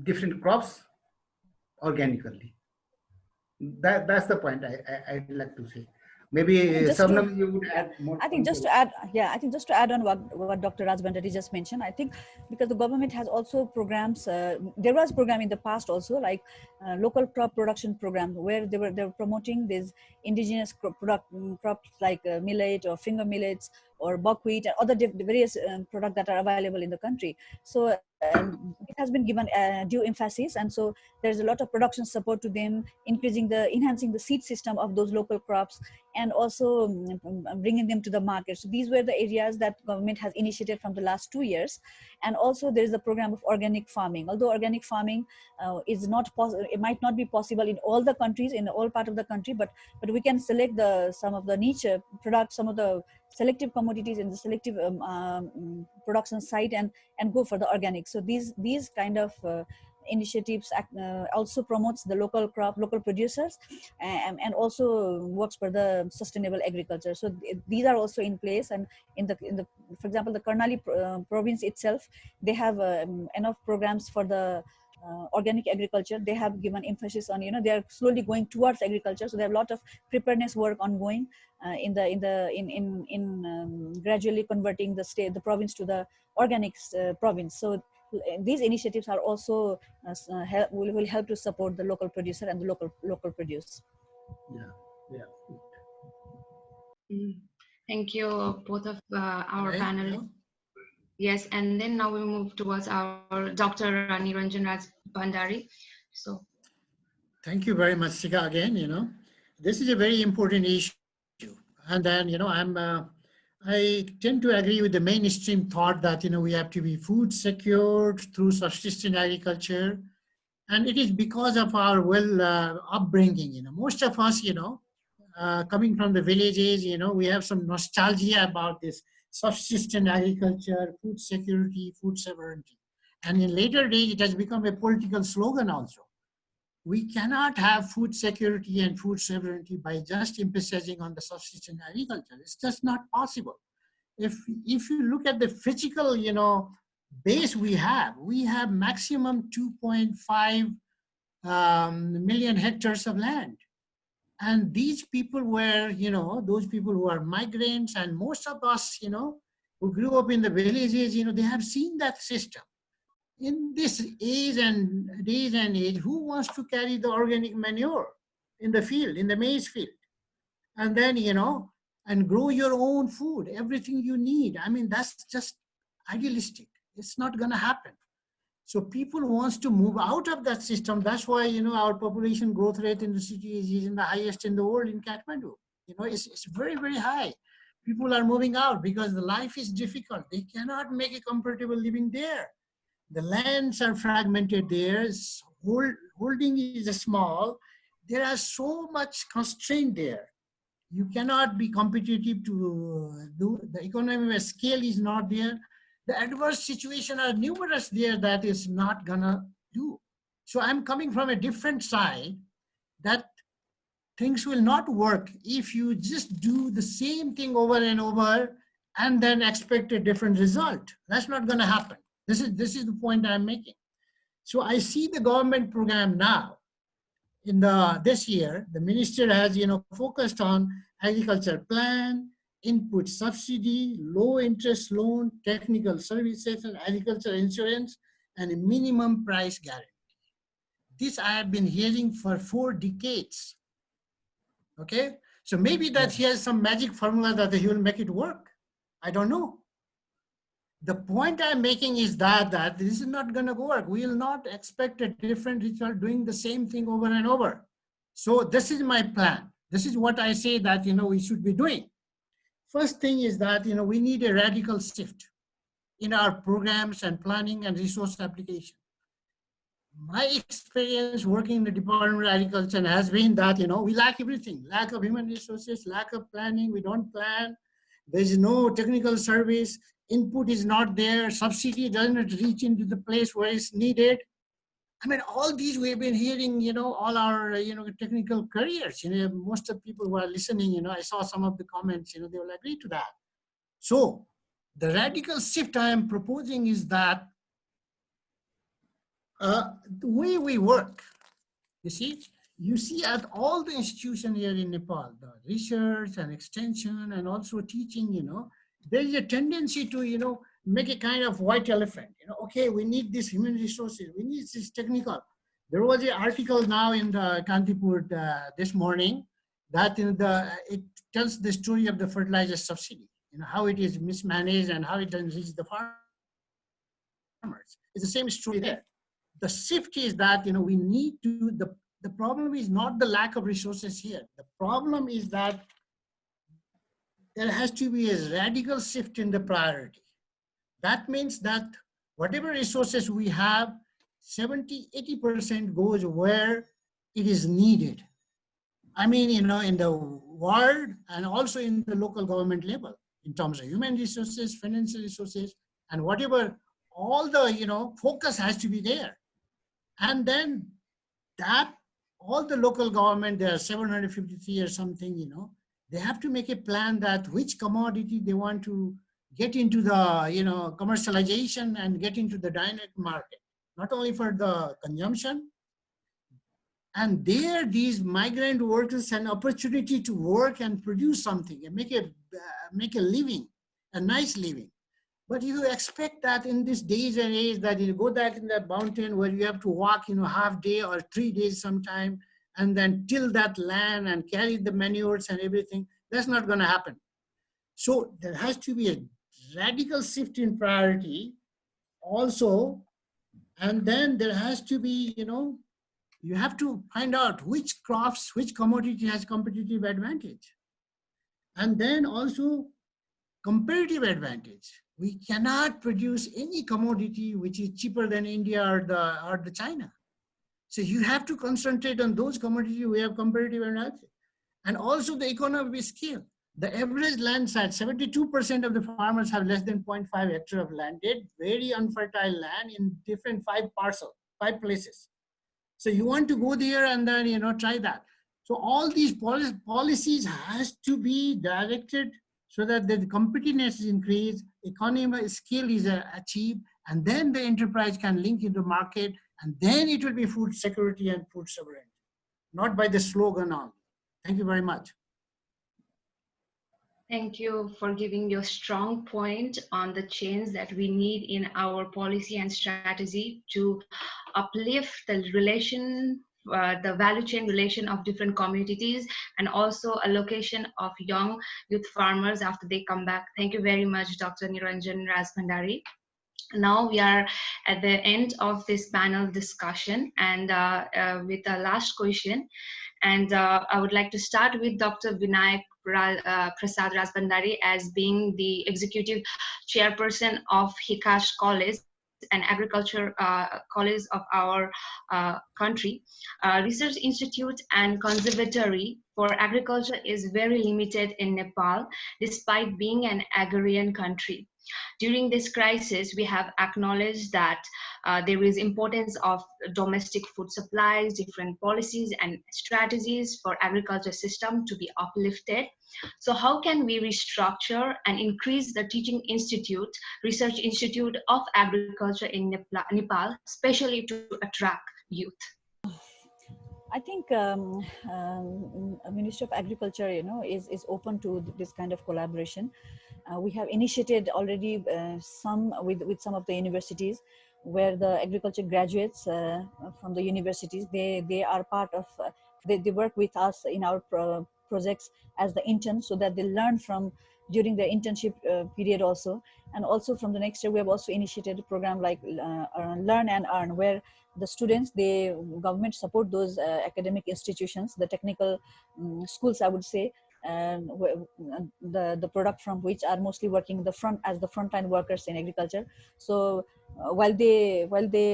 Speaker 3: different crops organically. That's the point I'd like to say. Maybe Sabnam, you would add more.
Speaker 4: I think just to add, yeah, I think just to add on what Dr. Rajbhandari just mentioned, I think because the government has also programs, there was program in the past also, like local crop production program, where they were promoting these indigenous crops like millet or finger millets or buckwheat and other various products that are available in the country. So it has been given due emphasis, and so there's a lot of production support to them, enhancing the seed system of those local crops, and also bringing them to the market. So these were the areas that government has initiated from the last 2 years. And also there is a program of organic farming. Although organic farming is not possible, it might not be possible in all the countries, in all part of the country, but we can select some of the niche products, some of the selective commodities in the selective production site, and go for the organic. So these kind of initiatives also promotes the local crop, local producers, and also works for the sustainable agriculture. So these are also in place. And in the for example, the Karnali province itself, they have enough programs for the organic agriculture. They have given emphasis on, they are slowly going towards agriculture. So there are a lot of preparedness work ongoing in gradually converting the province to the organic province. So these initiatives are also will help to support the local producer and the local produce.
Speaker 3: Yeah.
Speaker 2: Thank you, both of our panelists. Yes, and then now we move towards our Dr. Neeranjan Rajbhandari. So,
Speaker 5: thank you very much, Sika. Again, this is a very important issue, and then I tend to agree with the mainstream thought that we have to be food secured through subsistence agriculture, and it is because of our upbringing. Most of us, coming from the villages, we have some nostalgia about this subsistence agriculture, food security, food sovereignty. And in later days, it has become a political slogan also. We cannot have food security and food sovereignty by just emphasizing on the subsistence agriculture. It's just not possible. If you look at the physical, base we have maximum 2.5 million hectares of land. And these people were, those people who are migrants, and most of us, who grew up in the villages, they have seen that system. In this days and age, who wants to carry the organic manure in the field, in the maize field? And then, and grow your own food, everything you need. I mean, that's just idealistic. It's not going to happen. So people wants to move out of that system. That's why, our population growth rate in the city is in the highest in the world in Kathmandu. It's very, very high. People are moving out because the life is difficult. They cannot make a comfortable living there. The lands are fragmented there. Holding is small. There are so much constraint there. You cannot be competitive to do. The economy of scale is not there. The adverse situation are numerous there that is not gonna do. So I'm coming from a different side, that things will not work if you just do the same thing over and over and then expect a different result. That's not gonna happen. This is the point I'm making. So I see the government program now. In this year, the minister has focused on agriculture plan, input subsidy, low interest loan, technical services, and agricultural insurance, and a minimum price guarantee. This I have been hearing for 4 decades. Okay, so maybe that he has some magic formula that he will make it work. I don't know. The point I'm making is that this is not going to work. We will not expect a different result doing the same thing over and over. So this is my plan. This is what I say that we should be doing. First thing is that we need a radical shift in our programs and planning and resource application. My experience working in the Department of Agriculture has been that we lack everything. Lack of human resources, lack of planning, we don't plan. There is no technical service. input is not there, subsidy doesn't reach into the place where it's needed. I mean, all these we've been hearing, all our, technical careers, most of people who are listening, I saw some of the comments, they will agree to that. So the radical shift I am proposing is that the way we work, you see at all the institutions here in Nepal, the research and extension and also teaching, there is a tendency to, make a kind of white elephant, okay, we need this human resources, we need this technical. There was an article now in the Kantipur this morning that it tells the story of the fertilizer subsidy, how it is mismanaged and how it doesn't reach the farmers. It's the same story there. The shift is that, we need to, the problem is not the lack of resources here. The problem is that there has to be a radical shift in the priority. That means that whatever resources we have, 70–80% goes where it is needed. I mean, in the world and also in the local government level, in terms of human resources, financial resources, and whatever, all the, focus has to be there. And then that, all the local government, there are 753 or something, they have to make a plan that which commodity they want to get into the, commercialization and get into the dynamic market, not only for the consumption. And there, these migrant workers an opportunity to work and produce something and make a living, a nice living. But you expect that in this days and age that you go back in the mountain where you have to walk, half day or 3 days sometime, and then till that land and carry the manures and everything, that's not going to happen. So there has to be a radical shift in priority also. And then there has to be, you have to find out which crops, which commodity has competitive advantage. And then also comparative advantage. We cannot produce any commodity which is cheaper than India or the China. So you have to concentrate on those commodities we have comparative advantage. And also the economy of scale. The average land size, 72% of the farmers have less than 0.5 hectare of land, very unfertile land in different 5 places. So you want to go there and then, try that. So all these policies has to be directed so that the competitiveness is increased, economy of scale is achieved, and then the enterprise can link into market, and then it will be food security and food sovereignty, not by the slogan only. Thank you very much.
Speaker 2: Thank you for giving your strong point on the change that we need in our policy and strategy to uplift the relation, the value chain relation of different communities, and also allocation of young youth farmers after they come back. Thank you very much, Dr. Neeranjan Rajbhandari. Now we are at the end of this panel discussion, and with the last question. And I would like to start with Dr. Binayak Prasad Rajbhandari as being the executive chairperson of HICAST College, an agriculture college of our country. Research Institute and Conservatory for Agriculture is very limited in Nepal, despite being an agrarian country. During this crisis, we have acknowledged that there is importance of domestic food supplies, different policies and strategies for agriculture system to be uplifted. So how can we restructure and increase the teaching institute, research institute of agriculture in Nepal, especially to attract youth?
Speaker 4: I think Ministry of Agriculture, is open to this kind of collaboration. We have initiated already some with some of the universities, where the agriculture graduates from the universities, they are part of, they work with us in our projects as the interns, so that they learn from during the internship period also. And also from the next year, we have also initiated a program like Learn and Earn, where the students, government support those academic institutions, the technical schools, I would say, and the product from which are mostly working the front as the frontline workers in agriculture. So while they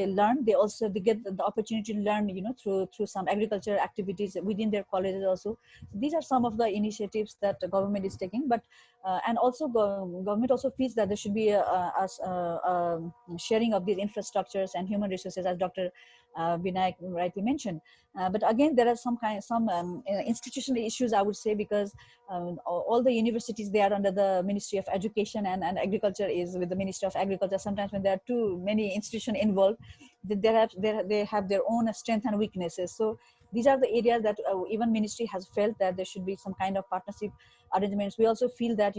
Speaker 4: learn, they get the opportunity to learn, through some agriculture activities within their colleges also. These are some of the initiatives that the government is taking, but and also government also feels that there should be a sharing of these infrastructures and human resources, as Dr. Binayak rightly mentioned. But again, there are some institutional issues, I would say, because all the universities, they are under the Ministry of Education, and agriculture is with the Ministry of Agriculture. Sometimes when there are too many institutions involved, they have their own strengths and weaknesses. So these are the areas that even ministry has felt that there should be some kind of partnership arrangements. We also feel that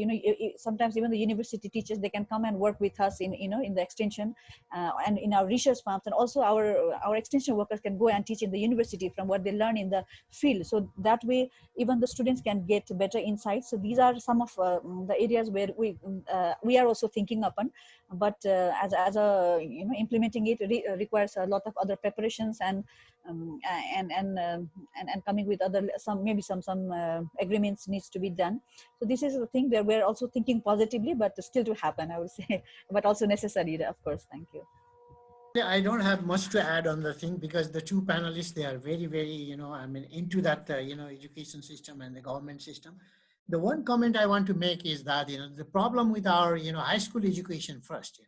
Speaker 4: sometimes even the university teachers, they can come and work with us in the extension and in our research farms, and also our extension workers can go and teach in the university from what they learn in the field. So that way even the students can get better insights. So these are some of the areas where we are also thinking upon, but as a implementing it requires a lot of other preparations and coming with other some agreements needs to be done. So this is the thing that we're also thinking positively, but still to happen, I would say, but also necessary, of course. Thank you.
Speaker 5: I don't have much to add on the thing, because the two panelists, they are very, very, into that, education system and the government system. The one comment I want to make is that, the problem with our, high school education first,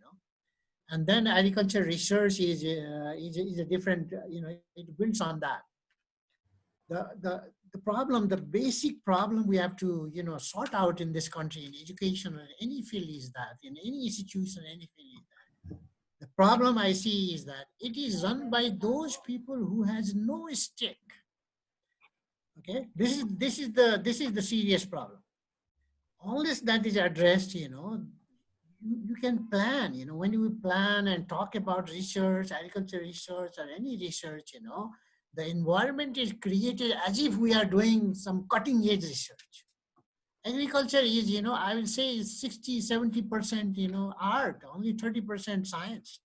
Speaker 5: and then agriculture research is a different, it builds on that. The problem, the basic problem we have to, sort out in this country, in education or any field, is that in any institution, any field, is that the problem I see is that it is run by those people who has no stake. Okay, this is the serious problem. All this that is addressed, you can plan, when you plan and talk about research, agriculture research or any research, the environment is created as if we are doing some cutting edge research. Agriculture is, I will say is 60, 70%, art, only 30% science.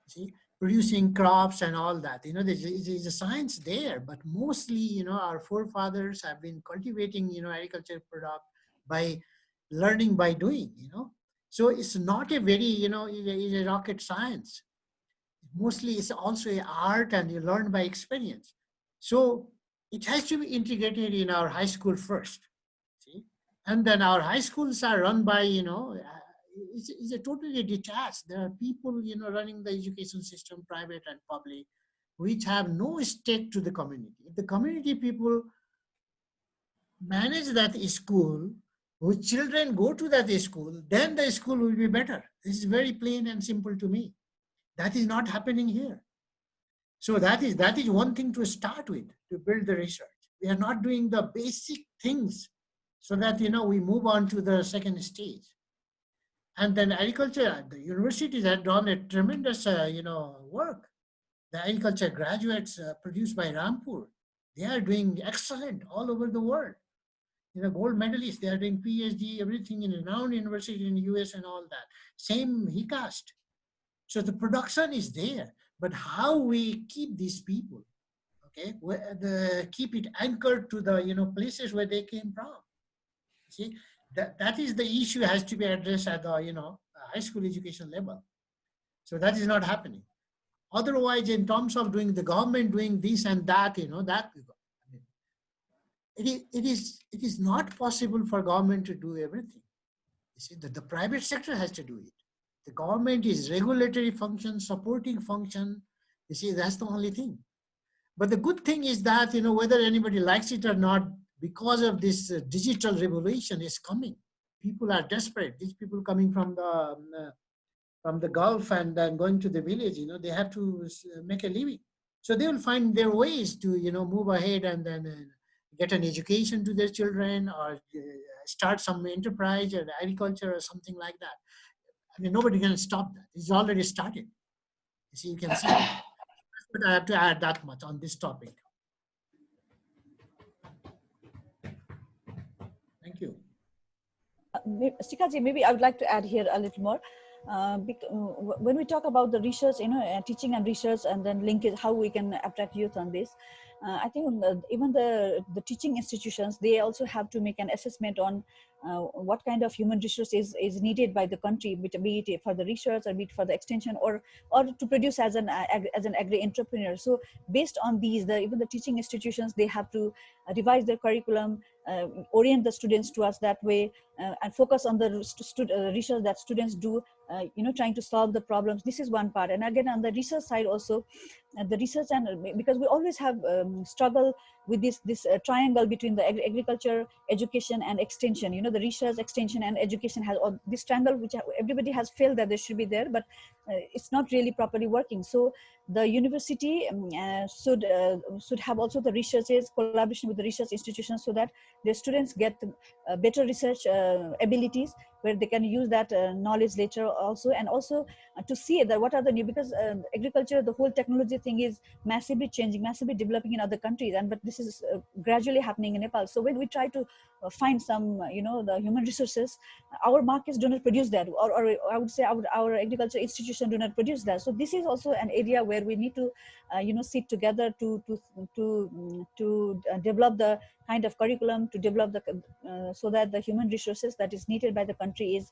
Speaker 5: See, producing crops and all that, there's a science there, but mostly, our forefathers have been cultivating, agriculture product by learning by doing, So it's not a very, it's a rocket science. Mostly it's also an art, and you learn by experience. So it has to be integrated in our high school first. See? And then our high schools are run by, it's a totally detached. There are people, running the education system, private and public, which have no stake to the community. If the community people manage that school, whose children go to that school, then the school will be better. This is very plain and simple to me. That is not happening here. So that is one thing to start with, to build the research. We are not doing the basic things so that, we move on to the second stage. And then agriculture, the universities have done a tremendous, work. The agriculture graduates produced by Rampur, they are doing excellent all over the world. Gold medalists, they are doing PhD, everything in renowned university in the US and all that. Same HICAST. So the production is there, but how we keep these people, okay, keep it anchored to the places where they came from. See, that is the issue has to be addressed at the high school education level. So that is not happening. Otherwise, in terms of doing the government doing this and that, it is not possible for government to do everything. You see, the private sector has to do it. The government is regulatory function, supporting function. You see, that's the only thing. But the good thing is that, whether anybody likes it or not, because of this digital revolution is coming. People are desperate. These people coming from the Gulf and then going to the village, they have to make a living. So they will find their ways to, move ahead and then get an education to their children, or start some enterprise or agriculture or something like that. I mean, nobody can stop that. It's already started. You see, you can see that. But I have to add that much on this topic. Thank you.
Speaker 4: Shikaji, maybe I would like to add here a little more. When we talk about the research, teaching and research, and then link it, how we can attract youth on this. I think even the teaching institutions, they also have to make an assessment on what kind of human resource is needed by the country, be it for the research or be it for the extension, or to produce as an agri entrepreneur. So based on these, even the teaching institutions, they have to revise their curriculum, orient the students towards that way, and focus on the research that students do, trying to solve the problems. This is one part. And again, on the research side also, the research, and because we always have struggle with this triangle between the agriculture, education, and extension. The research, extension, and education has all this triangle, which everybody has felt that they should be there, but it's not really properly working. So the university should have also the researches, collaboration with the research institutions, so that the students get better research abilities, where they can use that knowledge later also, and also to see that what are the new, because agriculture, the whole technology thing is massively changing, massively developing in other countries, but this is gradually happening in Nepal. So when we try to find some, the human resources, our markets do not produce that, or I would say our agriculture institution do not produce that. So this is also an area where we need to, sit together to develop the kind of curriculum, to develop the so that the human resources that is needed by the country is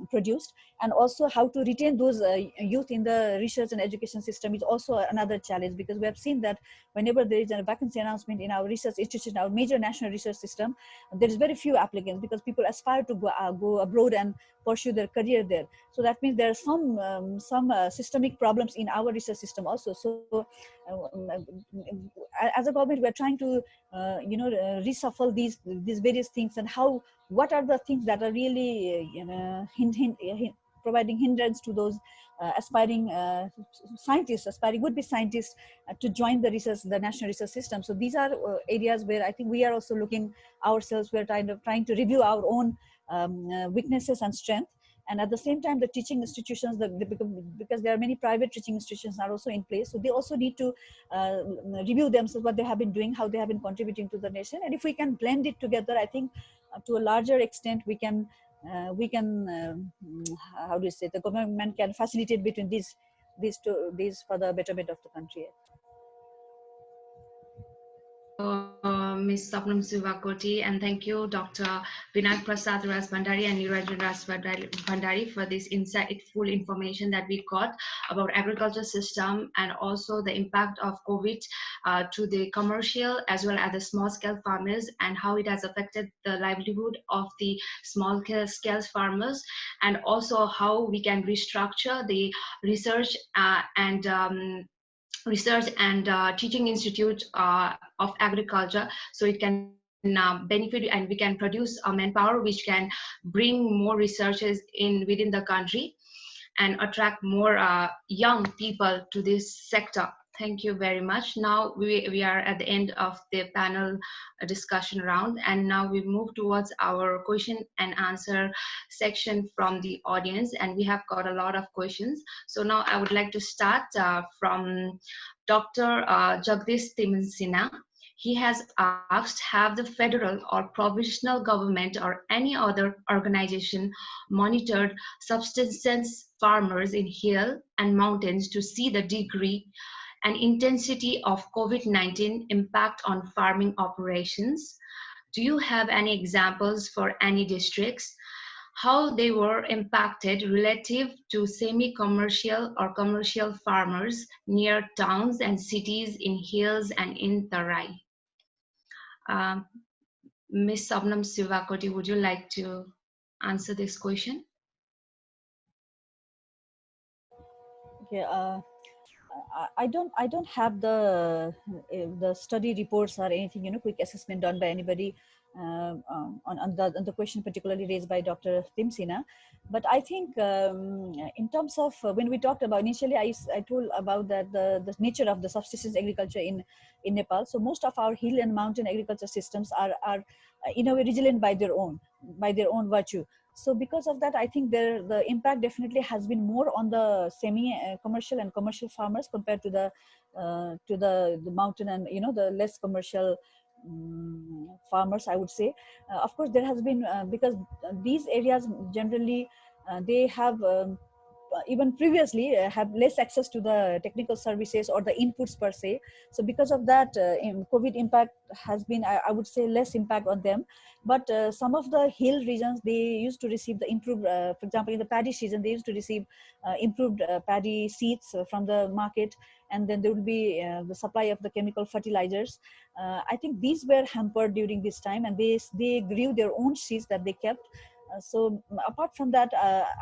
Speaker 4: produced, and also how to retain those youth in the research and education system is also another challenge, because we have seen that whenever there is a vacancy announcement in our research institution, our major national research system, there is very few applicants, because people aspire to go abroad and pursue their career there. So that means there are some systemic problems in our research system also. So as a government, we are trying to reshuffle these various things, and what are the things that are really providing hindrance to those aspiring scientists, aspiring would-be scientists, to join the national research system. So these are areas where I think we are also looking ourselves. We're trying to review our own weaknesses and strength. And at the same time, the teaching institutions, because there are many private teaching institutions are also in place, so they also need to review themselves, what they have been doing, how they have been contributing to the nation. And if we can blend it together, I think to a larger extent we can how do you say, the government can facilitate between these for the betterment of the country.
Speaker 2: Ms. Sabnam Shivakoti, and thank you, Dr. Binayak Prasad Rajbhandari and Neeranjan Rajbhandari, for this insightful information that we got about agriculture system, and also the impact of COVID to the commercial as well as the small scale farmers, and how it has affected the livelihood of the small scale farmers, and also how we can restructure the research and teaching institute of agriculture, so it can benefit, and we can produce a manpower which can bring more researchers within the country and attract more young people to this sector. Thank you very much. Now we are at the end of the panel discussion round, and now we move towards our question and answer section from the audience, and we have got a lot of questions. So now I would like to start from Dr. Jagdish Timansina. He has asked, have the federal or provisional government or any other organization monitored subsistence farmers in hill and mountains to see the degree and intensity of COVID-19 impact on farming operations? Do you have any examples for any districts? How they were impacted relative to semi-commercial or commercial farmers near towns and cities in hills and in Tarai? Ms. Sabnam Shivakoti, would you like to answer this question?
Speaker 4: Okay. I don't have the study reports or anything, quick assessment done by anybody on the question particularly raised by Dr. Timsina. But I think in terms of when we talked about initially, I told about that the nature of the subsistence agriculture in Nepal. So most of our hill and mountain agriculture systems are in a way resilient by their own virtue. So because of that, I think the impact definitely has been more on the semi-commercial and commercial farmers compared to the mountain and the less commercial farmers, I would say. Of course, there has been because these areas generally they have even previously have less access to the technical services or the inputs per se. So because of that, COVID impact has been, I would say, less impact on them. But some of the hill regions, they used to receive the improved, for example, in the paddy season, they used to receive improved paddy seeds from the market, and then there would be the supply of the chemical fertilizers. I think these were hampered during this time, and they grew their own seeds that they kept. So apart from that,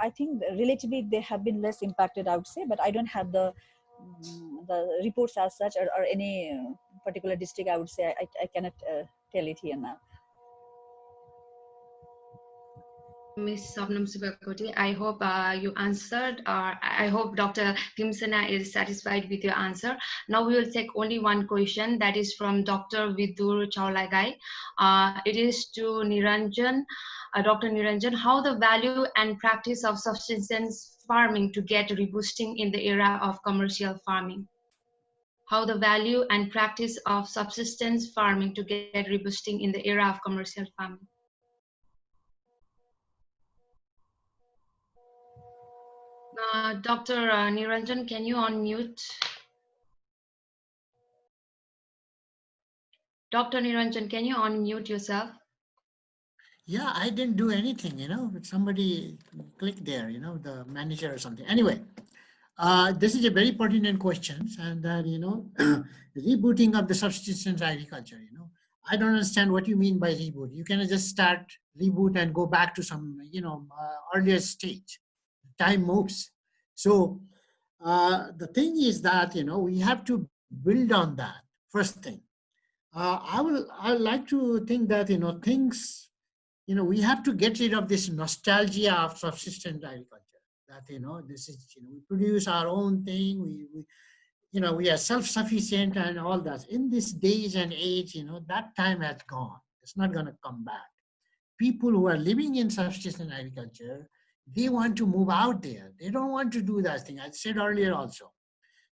Speaker 4: I think relatively they have been less impacted, I would say, but I don't have the reports as such, or any particular district. I would say I cannot tell it here now.
Speaker 2: Ms. Sabnam Shivakoti, I hope you answered, or I hope Dr. Timsana is satisfied with your answer. Now we will take only one question, that is from Dr. Vidur Chaulagai. It is to Neeranjan. Dr. Neeranjan, how the value and practice of subsistence farming to get reboosting in the era of commercial farming? How the value and practice of subsistence farming to get reboosting in the era of commercial farming? Dr. Neeranjan, can you unmute? Dr. Neeranjan, can you unmute yourself?
Speaker 5: Yeah, I didn't do anything, but somebody clicked there, the manager or something. Anyway, this is a very pertinent question, and that, rebooting of the subsistence agriculture, I don't understand what you mean by reboot. You cannot just start reboot and go back to some, earlier stage. Time moves. So the thing is that, we have to build on that, first thing. I would like to think that, things, we have to get rid of this nostalgia of subsistence agriculture. That, this is, we produce our own thing, we are self-sufficient and all that. In this days and age, that time has gone. It's not going to come back. People who are living in subsistence agriculture, they want to move out there. They don't want to do that thing. I said earlier also.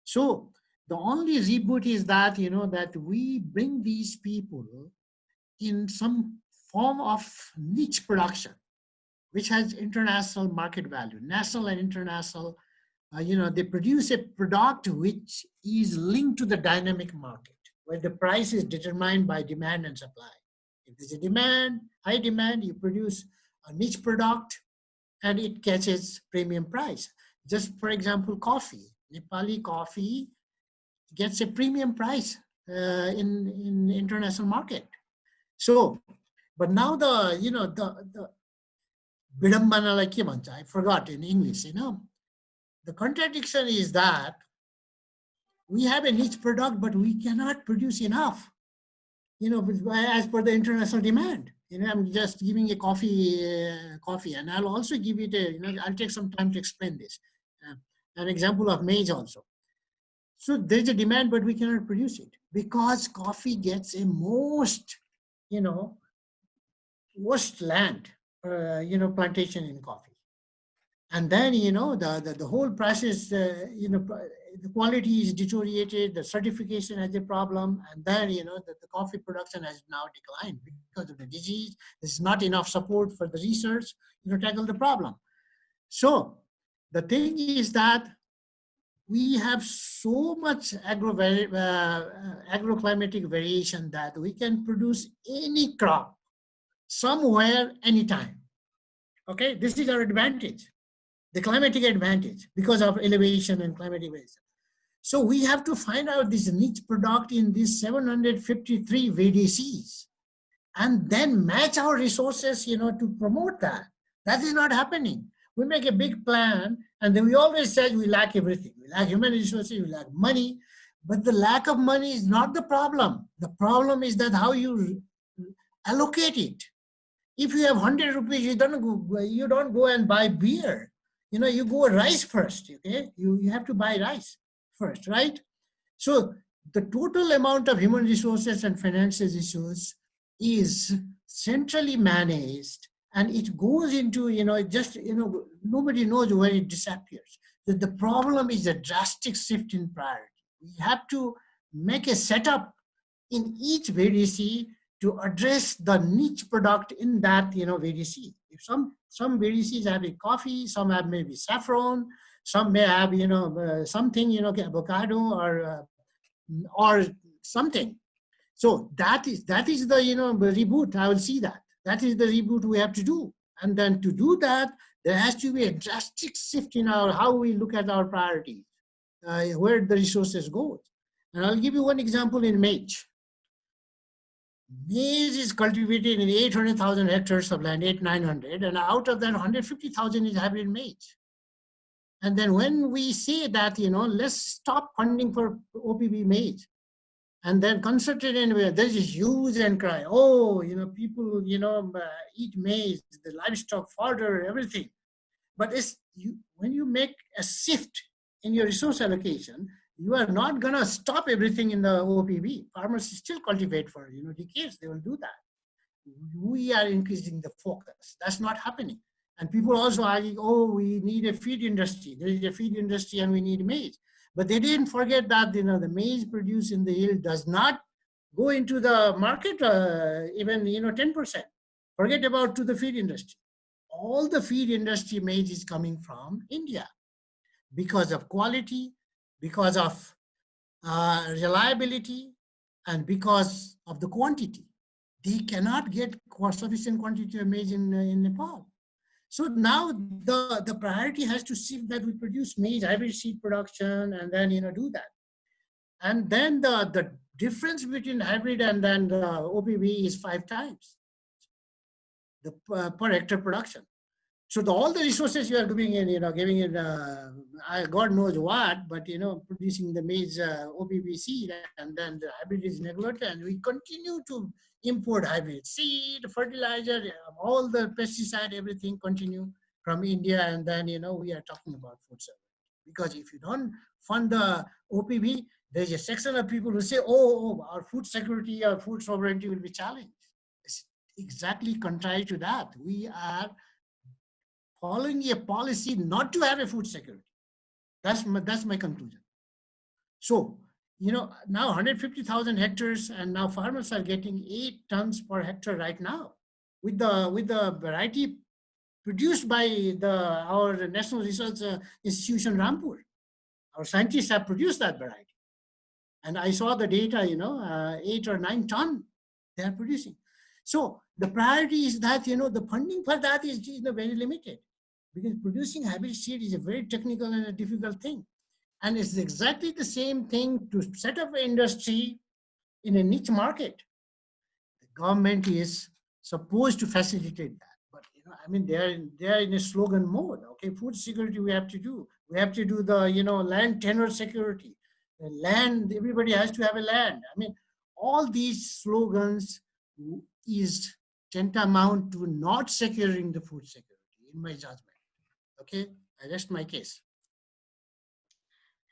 Speaker 5: So the only reboot is that, that we bring these people in some form of niche production, which has international market value, national and international. They produce a product which is linked to the dynamic market, where the price is determined by demand and supply. If there's a demand, high demand, you produce a niche product and it catches premium price. Just for example, coffee. Nepali coffee gets a premium price in international market. So, but now the bidambana, like I forgot in English, the contradiction is that we have a niche product, but we cannot produce enough, as per the international demand. I'm just giving a coffee, and I'll also give it I'll take some time to explain this. An example of maize also. So there's a demand, but we cannot produce it because coffee gets a most land, plantation in coffee. And then, the whole process, the quality is deteriorated, the certification has a problem, and then, the coffee production has now declined because of the disease. There's not enough support for the research, tackle the problem. So the thing is that we have so much agroclimatic variation that we can produce any crop, somewhere, anytime. Okay, this is our advantage. The climatic advantage because of elevation and climatic variation. So we have to find out this niche product in these 753 VDCs and then match our resources, to promote that. That is not happening. We make a big plan and then we always say we lack everything. We lack human resources, we lack money, but the lack of money is not the problem. The problem is that how you allocate it. If you have 100 rupees, you don't go and buy beer. You go rice first, okay? You have to buy rice first, right? So the total amount of human resources and financial resources is centrally managed and it goes into, nobody knows where it disappears. So the problem is a drastic shift in priority. We have to make a setup in each VDC to address the niche product in that VDC. If some VDCs have a coffee, some have maybe saffron, Some may have, something, avocado or something. So that is the, reboot. I will see that. That is the reboot we have to do. And then to do that, there has to be a drastic shift in how we look at our priorities, where the resources go. And I'll give you one example in maize. Maize is cultivated in 800,000 hectares of land, 900, and out of that 150,000 is hybrid maize. And then when we say that, let's stop funding for OPB maize, and then concentrate in where there's a huge and cry, oh, people, eat maize, the livestock fodder, everything. But when you make a shift in your resource allocation, you are not going to stop everything in the OPB. Farmers still cultivate for decades. They will do that. We are increasing the focus. That's not happening. And people also argue, oh, we need a feed industry. There is a feed industry and we need maize. But they didn't forget that the maize produced in the yield does not go into the market even 10%. Forget about to the feed industry. All the feed industry maize is coming from India because of quality, because of reliability, and because of the quantity. They cannot get sufficient quantity of maize in Nepal. So now the priority has to shift that we produce maize, hybrid seed production, and then do that. And then the difference between hybrid and then the OPB is 5 times the per hectare production. So all the resources you are doing in, giving it, God knows what, but producing the maize OPB seed, and then the hybrid is neglected, and we continue to import hybrid seed, fertilizer, all the pesticide, everything continue from India, and then we are talking about food sovereignty. Because if you don't fund the OPB, there's a section of people who say, oh, our food security, our food sovereignty will be challenged. It's exactly contrary to that. We are following a policy not to have a food security. That's my conclusion. So, now 150,000 hectares, and now farmers are getting 8 tons per hectare right now with the variety produced by our National Research Institution, Rampur. Our scientists have produced that variety. And I saw the data, 8 or 9 ton they are producing. So the priority is that, the funding for that is very limited, because producing hybrid seed is a very technical and a difficult thing. And it's exactly the same thing to set up an industry in a niche market. The government is supposed to facilitate that. But, they are in a slogan mode. Okay, food security we have to do. We have to do the, land tenure security. The land, everybody has to have a land. All these slogans is tantamount to not securing the food security, in my judgment. Okay, I rest my case.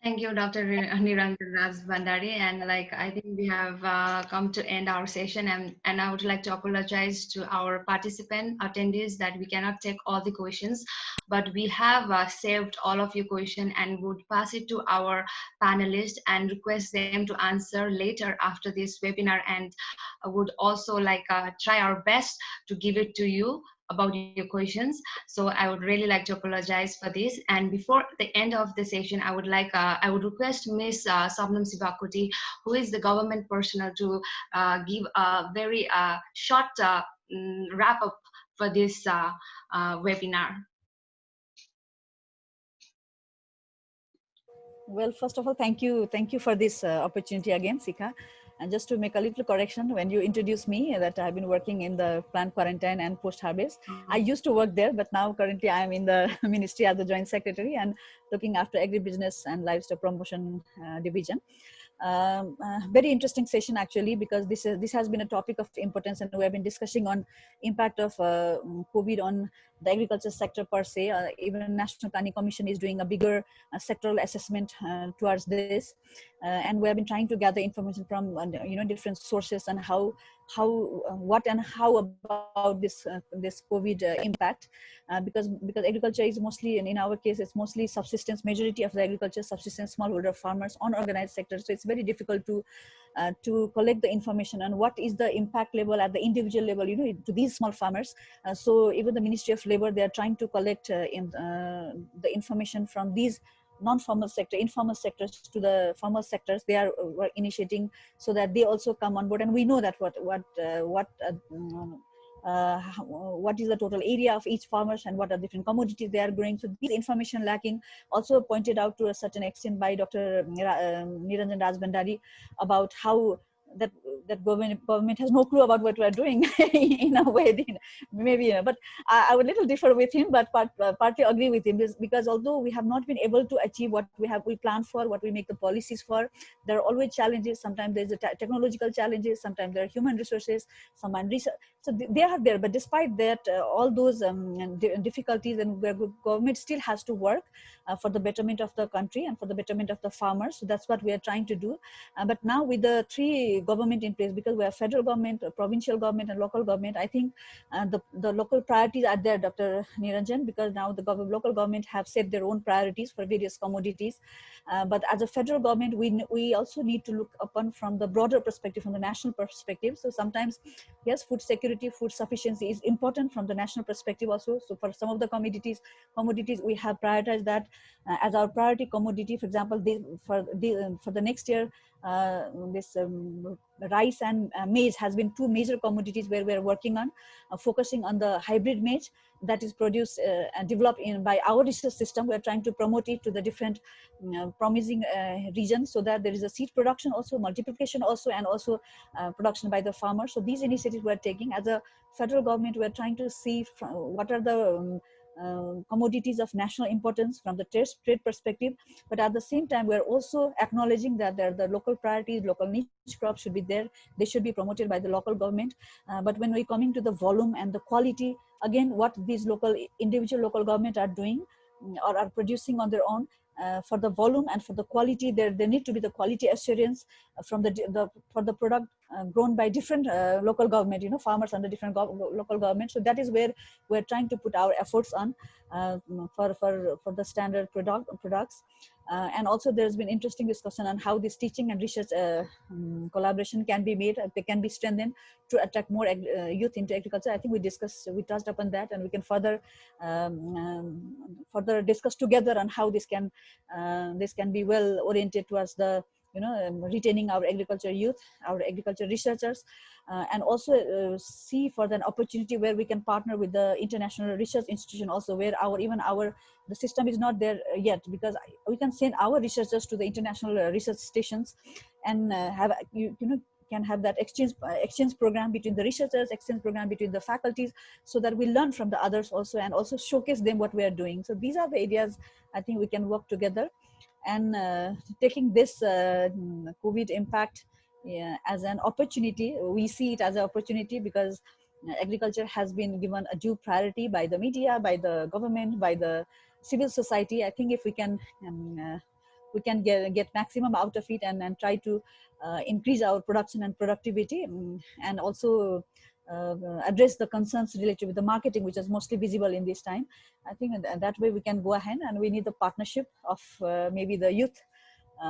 Speaker 2: Thank you, Dr. Neeranjan Rajbhandari. And I think we have come to end our session, and I would like to apologize to our participant attendees that we cannot take all the questions, but we have saved all of your questions and would pass it to our panelists and request them to answer later after this webinar, and would also try our best to give it to you about your questions. So I would really like to apologize for this. And before the end of the session, I would request Ms. Sabnam Shivakoti, who is the government personnel, to give a very short wrap up for this webinar.
Speaker 4: Well, first of all, thank you for this opportunity again, Sika. And just to make a little correction, when you introduced me that I've been working in the plant quarantine and post-harvest, I used to work there, but now currently I'm in the ministry as the Joint Secretary and looking after agribusiness and livestock promotion division. Very interesting session actually, because this has been a topic of importance, and we have been discussing on impact of COVID on the agriculture sector per se. Even National Planning Commission is doing a bigger sectoral assessment towards this, and we have been trying to gather information from different sources on how what and how about this COVID impact, because agriculture is mostly, and in our case, it's mostly subsistence. Majority of the agriculture subsistence smallholder farmers, unorganized sector. So it's very difficult to collect the information and what is the impact level at the individual level, to these small farmers. So even the Ministry of Labor, they are trying to collect the information from these non-formal sector, informal sectors to the formal sectors. They are initiating so that they also come on board, and we know that what is the total area of each farmers and what are different commodities they are growing. So these information lacking, also pointed out to a certain extent by Dr. Neeranjan Rajbhandari, about how that government has no clue about what we are doing in a way, maybe, but I would little differ with him, but partly agree with him, because although we have not been able to achieve what we plan for, what we make the policies for, there are always challenges. Sometimes there's a technological challenges, sometimes there are human resources, sometimes research. So they are there, but despite that, all those difficulties, and where government still has to work for the betterment of the country and for the betterment of the farmers. So that's what we are trying to do. But now with the three government in place, because we have federal government, provincial government, and local government, I think the local priorities are there, Dr. Neeranjan, because now the local government have set their own priorities for various commodities. But as a federal government, we also need to look upon from the broader perspective, from the national perspective. So sometimes, yes, food security, food sufficiency is important from the national perspective also. So for some of the commodities, we have prioritized that as our priority commodity. For example, for the next year, this rice and maize has been two major commodities where we are working on, focusing on the hybrid maize that is produced and developed by our research system. We are trying to promote it to the different promising regions, so that there is a seed production also, multiplication also, and also production by the farmers. So these initiatives we are taking as a federal government. We are trying to see what are the commodities of national importance from the trade perspective, but at the same time, we are also acknowledging that there are the local priorities, local niche crops should be there. They should be promoted by the local government. But when we're coming to the volume and the quality, again, what these individual local government are doing or are producing on their own, for the volume and for the quality, there need to be the quality assurance from for the product grown by different local government, farmers under different local government. So that is where we're trying to put our efforts on for the standard products. And also there's been interesting discussion on how this teaching and research collaboration can be made, they can be strengthened to attract more youth into agriculture. I think we touched upon that, and we can further discuss together on how this can be well oriented towards the retaining our agriculture youth, our agriculture researchers, and also see for an opportunity where we can partner with the international research institution also, where the system is not there yet, because we can send our researchers to the international research stations and can have that exchange program between the researchers, exchange program between the faculties, so that we learn from the others also, and also showcase them what we are doing. So these are the areas I think we can work together. And taking this COVID impact as an opportunity, we see it as an opportunity, because agriculture has been given a due priority by the media, by the government, by the civil society. I think if we can get maximum out of it, and try to increase our production and productivity, and also address the concerns related with the marketing, which is mostly visible in this time. I think that way we can go ahead, and we need the partnership of maybe the youth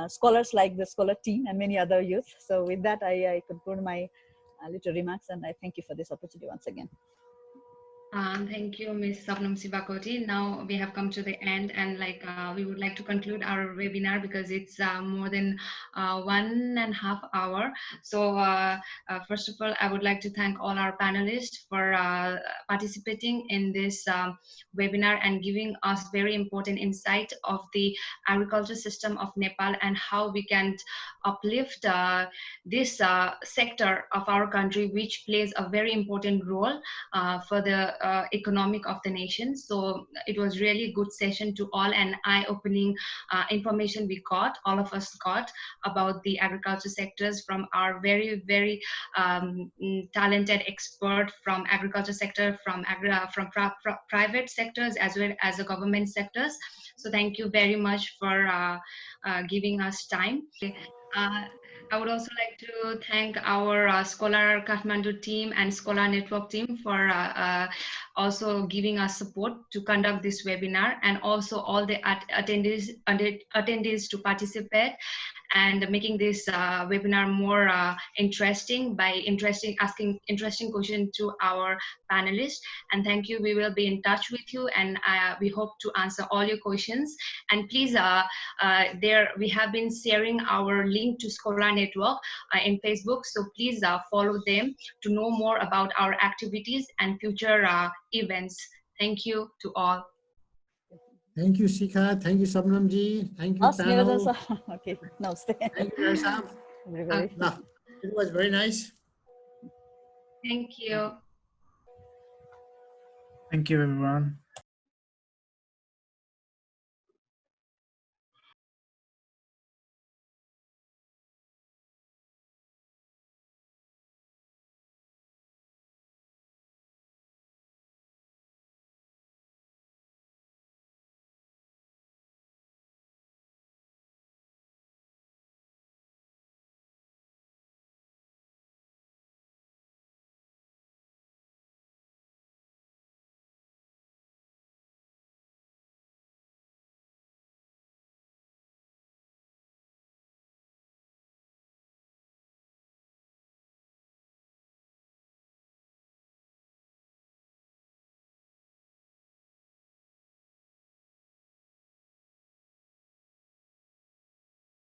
Speaker 4: scholars like the SCOLAR team and many other youth. So with that, I conclude my little remarks, and I thank you for this opportunity once again.
Speaker 2: Thank you, Ms. Sabnam Shivakoti. Now we have come to the end, and we would like to conclude our webinar because it's more than 1.5 hours. So first of all, I would like to thank all our panelists for participating in this webinar and giving us very important insight of the agriculture system of Nepal and how we can uplift this sector of our country, which plays a very important role for the economic of the nation. So it was really good session to all, and eye-opening information all of us got about the agriculture sectors from our very, very talented expert from agriculture sector, from private sectors as well as the government sectors. So thank you very much for giving us time. I would also like to thank our SCOLAR Kathmandu team and SCOLAR Network team for also giving us support to conduct this webinar, and also all the attendees to participate and making this webinar more interesting by asking interesting questions to our panelists. And thank you. We will be in touch with you, and we hope to answer all your questions. And please, there we have been sharing our link to SCOLAR Network in Facebook, so please follow them to know more about our activities and future events. Thank you to all.
Speaker 5: Thank you, Shikha. Thank you, Sabnam ji. Thank you,
Speaker 4: Us, Neeranjan
Speaker 5: panel.
Speaker 4: sir. Okay, namaste.
Speaker 5: Thank you, Narsam.
Speaker 4: Everybody.
Speaker 5: It was very nice.
Speaker 2: Thank you.
Speaker 6: Thank you, everyone.